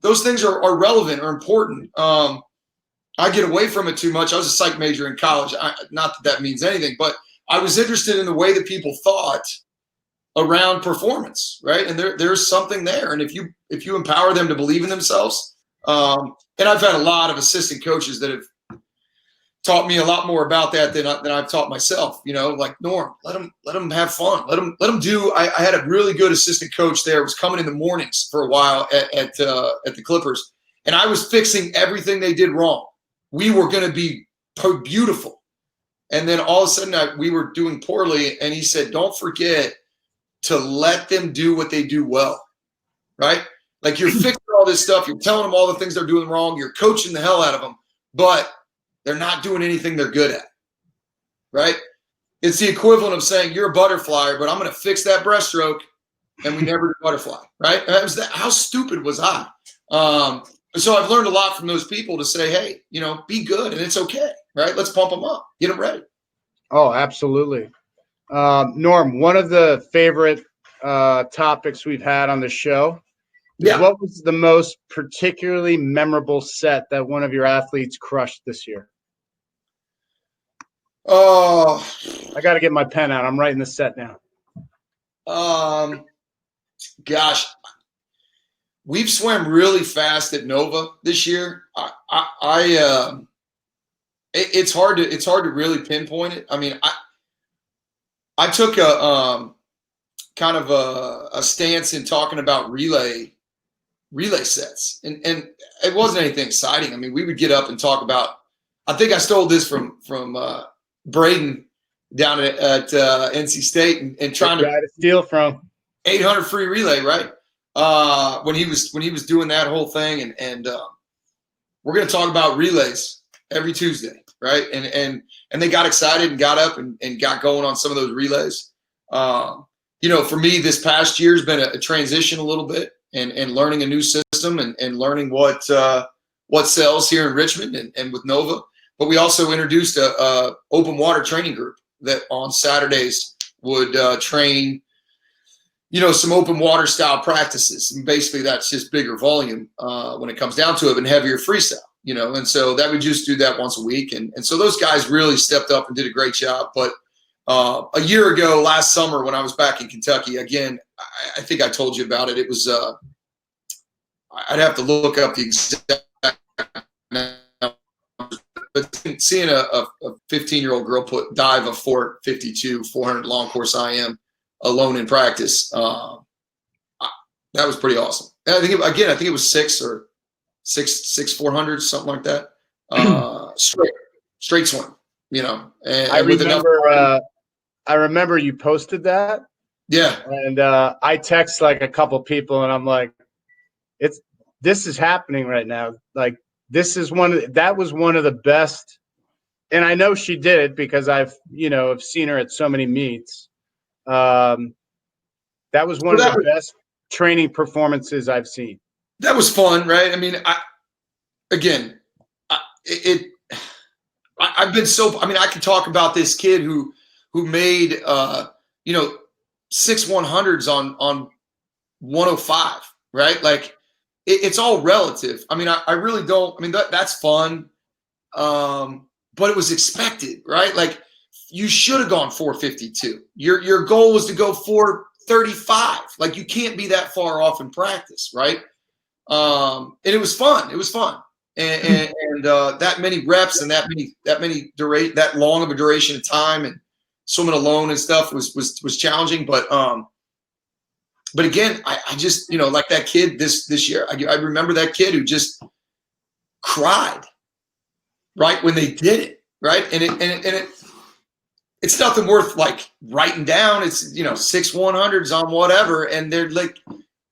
those things are relevant or important. I get away from it too much. I was a psych major in college. Not that means anything, but I was interested in the way that people thought around performance, right? And there's something there. And if you empower them to believe in themselves, and I've had a lot of assistant coaches that have taught me a lot more about that than I've taught myself. Like Norm, let them have fun. Let them do. I had a really good assistant coach there. Was coming in the mornings for a while at the Clippers, and I was fixing everything they did wrong. We were going to be beautiful, and then all of a sudden we were doing poorly, and he said, "Don't forget to let them do what they do well." Right? Like, you're fixing all this stuff. You're telling them all the things they're doing wrong. You're coaching the hell out of them, but they're not doing anything they're good at, right? It's the equivalent of saying you're a butterfly, but I'm going to fix that breaststroke, and we never do butterfly, right? That was that. How stupid was I? So I've learned a lot from those people to say, hey, be good, and it's okay, right? Let's pump them up, get them ready. Oh, absolutely. Norm, one of the favorite topics we've had on the show is what was the most particularly memorable set that one of your athletes crushed this year? Oh, I got to get my pen out. I'm writing the set down. Gosh, we've swam really fast at Nova this year. It's hard to really pinpoint it. I mean, I took a kind of a stance in talking about relay sets, and it wasn't anything exciting. I mean, we would get up and talk about. I think I stole this from Braden down at NC State and trying to steal from 800 free relay, right? When he was doing that whole thing, and we're going to talk about relays every Tuesday, right? And they got excited and got up and got going on some of those relays. For me, this past year has been a transition a little bit and learning a new system and learning what sells here in Richmond and with Nova. But we also introduced a open water training group that on Saturdays would train, some open water style practices. And basically that's just bigger volume when it comes down to it and heavier freestyle, and so that we just do that once a week. And so those guys really stepped up and did a great job. But a year ago, last summer, when I was back in Kentucky, again, I think I told you about it. It was, I'd have to look up the exact, but seeing a 15-year-old girl dive a 452, 400 long course IM alone in practice, that was pretty awesome. And I think it was six 400s, something like that. Straight swim, and I remember you posted that. Yeah. And I text like a couple people and I'm like, this is happening right now. Like that was one of the best. And I know she did it because I've seen her at so many meets. That was one of the best training performances I've seen. That was fun, right? I mean, I've been I can talk about this kid who made 6 100s on 105, right? Like it's all relative. I mean, I really don't. I mean, that's fun, but it was expected, right? Like you should have gone 452. Your goal was to go 435. Like you can't be that far off in practice, right? And it was fun. It was fun, and that many reps and that long of a duration of time and swimming alone and stuff was challenging. But again, I just like that kid this year. I remember that kid who just cried right when they did it, right, and it's nothing worth like writing down. It's 6 100s on whatever, and they're like,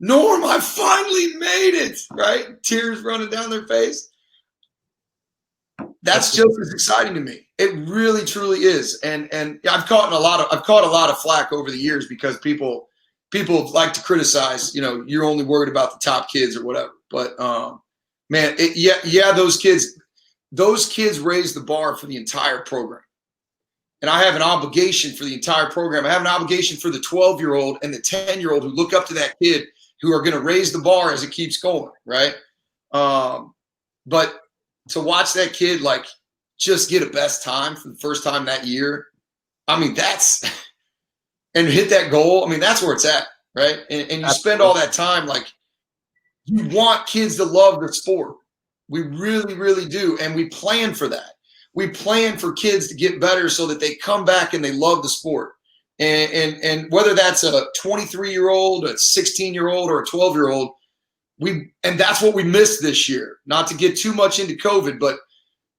Norm, I finally made it, right? Tears running down their face. That's just as exciting to me. It really, truly is. And I've caught a lot of flack over the years because people like to criticize. You're only worried about the top kids or whatever. But man, those kids raise the bar for the entire program. And I have an obligation for the entire program. I have an obligation for the 12-year-old and the 10-year-old who look up to that kid, who are going to raise the bar as it keeps going, right? But to watch that kid like just get a best time for the first time that year, I mean, and hit that goal. I mean, that's where it's at, right? And you spend all that time, like you want kids to love the sport. We really, really do. And we plan for that. We plan for kids to get better so that they come back and they love the sport. And whether that's a 23-year-old, a 16-year-old, or a 12-year-old, and that's what we missed this year. Not to get too much into COVID, but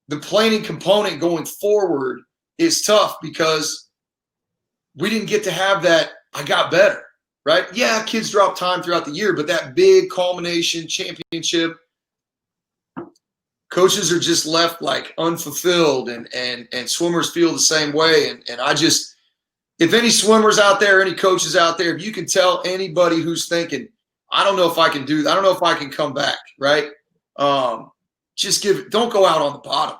the planning component going forward is tough because we didn't get to have that. I got better, right? Yeah, kids drop time throughout the year, but that big culmination championship, coaches are just left like unfulfilled, and swimmers feel the same way. And I just, if any swimmers out there, any coaches out there, if you can tell anybody who's thinking, I don't know if I can do that. I don't know if I can come back, right? Just don't go out on the bottom.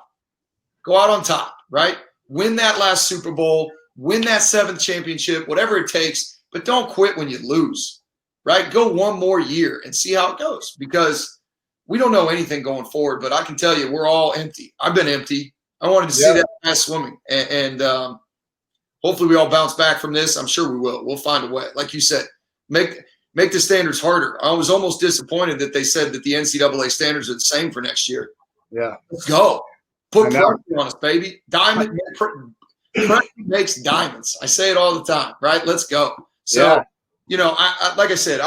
Go out on top, right? Win that last Super Bowl, win that 7th championship, whatever it takes, but don't quit when you lose, right? Go one more year and see how it goes, because we don't know anything going forward, but I can tell you we're all empty. I've been empty. I wanted to see that fast swimming, and hopefully we all bounce back from this. I'm sure we will. We'll find a way. Like you said, make the standards harder. I was almost disappointed that they said that the NCAA standards are the same for next year. Yeah. Let's go. Put pressure on us, baby. Diamond pressure makes diamonds. I say it all the time, right? Let's go. So, I like I said,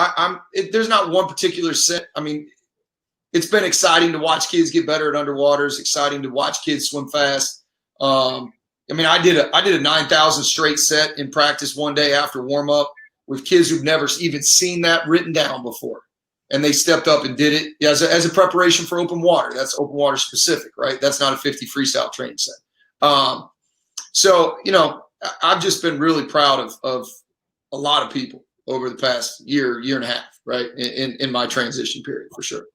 there's not one particular set. I mean, it's been exciting to watch kids get better at underwater. It's exciting to watch kids swim fast. I mean, I did a 9,000 straight set in practice one day after warm up with kids who've never even seen that written down before. And they stepped up and did it as a preparation for open water. That's open water specific, right? That's not a 50 freestyle training set. So, I've just been really proud of a lot of people over the past year and a half, right? In my transition period, for sure.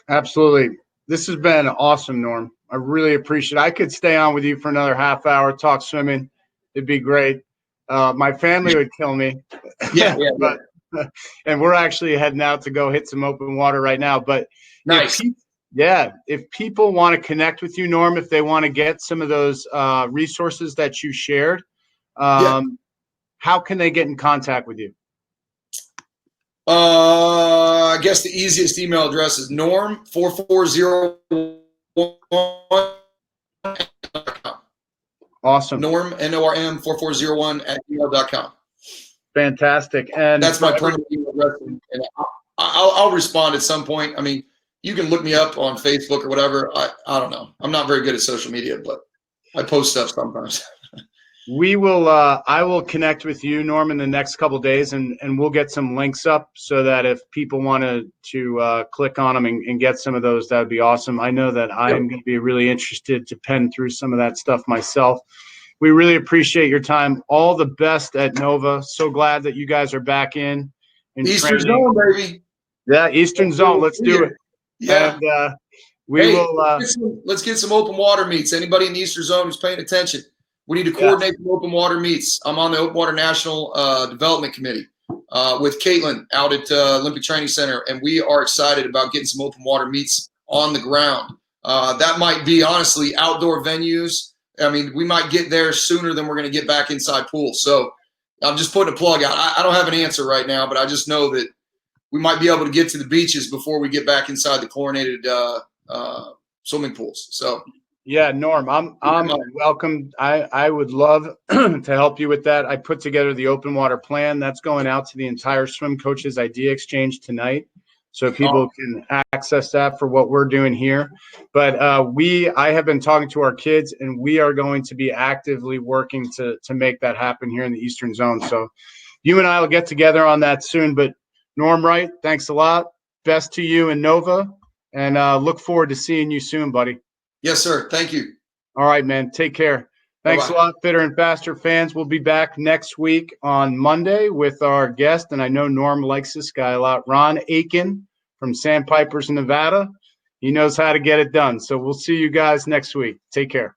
Absolutely. This has been awesome, Norm. I really appreciate it. I could stay on with you for another half hour, talk swimming. It'd be great. My family would kill me. Yeah. But, and we're actually heading out to go hit some open water right now. But nice. If people want to connect with you, Norm, if they want to get some of those resources that you shared, how can they get in contact with you? I guess the easiest email address is norm4401. Awesome. Norm, NORM 4401 @gmail.com. Fantastic. And that's my permanent email address. And I'll respond at some point. I mean, you can look me up on Facebook or whatever. I don't know. I'm not very good at social media, but I post stuff sometimes. We will. I will connect with you, Norm, in the next couple of days, and we'll get some links up so that if people wanted to click on them and get some of those, that would be awesome. I know that I am going to be really interested to pen through some of that stuff myself. We really appreciate your time. All the best at Nova. So glad that you guys are back in Eastern training. Zone, baby. Yeah, Eastern Zone. Let's do it. Yeah. And we will. Let's get some open water meets. Anybody in the Eastern Zone who's paying attention, we need to coordinate some open water meets. I'm on the Open Water National Development Committee with Caitlin out at Olympic Training Center, and we are excited about getting some open water meets on the ground. That might be, honestly, outdoor venues. I mean, we might get there sooner than we're going to get back inside pools. So I'm just putting a plug out. I don't have an answer right now, but I just know that we might be able to get to the beaches before we get back inside the chlorinated swimming pools. So. Yeah, Norm, I'm welcome. I would love to help you with that. I put together the open water plan that's going out to the entire Swim Coaches Idea Exchange tonight, so people can access that for what we're doing here. But I have been talking to our kids, and we are going to be actively working to make that happen here in the Eastern Zone. So you and I will get together on that soon. But Norm Wright, thanks a lot. Best to you and Nova, and look forward to seeing you soon, buddy. Yes, sir. Thank you. All right, man. Take care. Thanks a lot, Fitter and Faster fans. We'll be back next week on Monday with our guest, and I know Norm likes this guy a lot, Ron Aiken from Sandpipers, Nevada. He knows how to get it done. So we'll see you guys next week. Take care.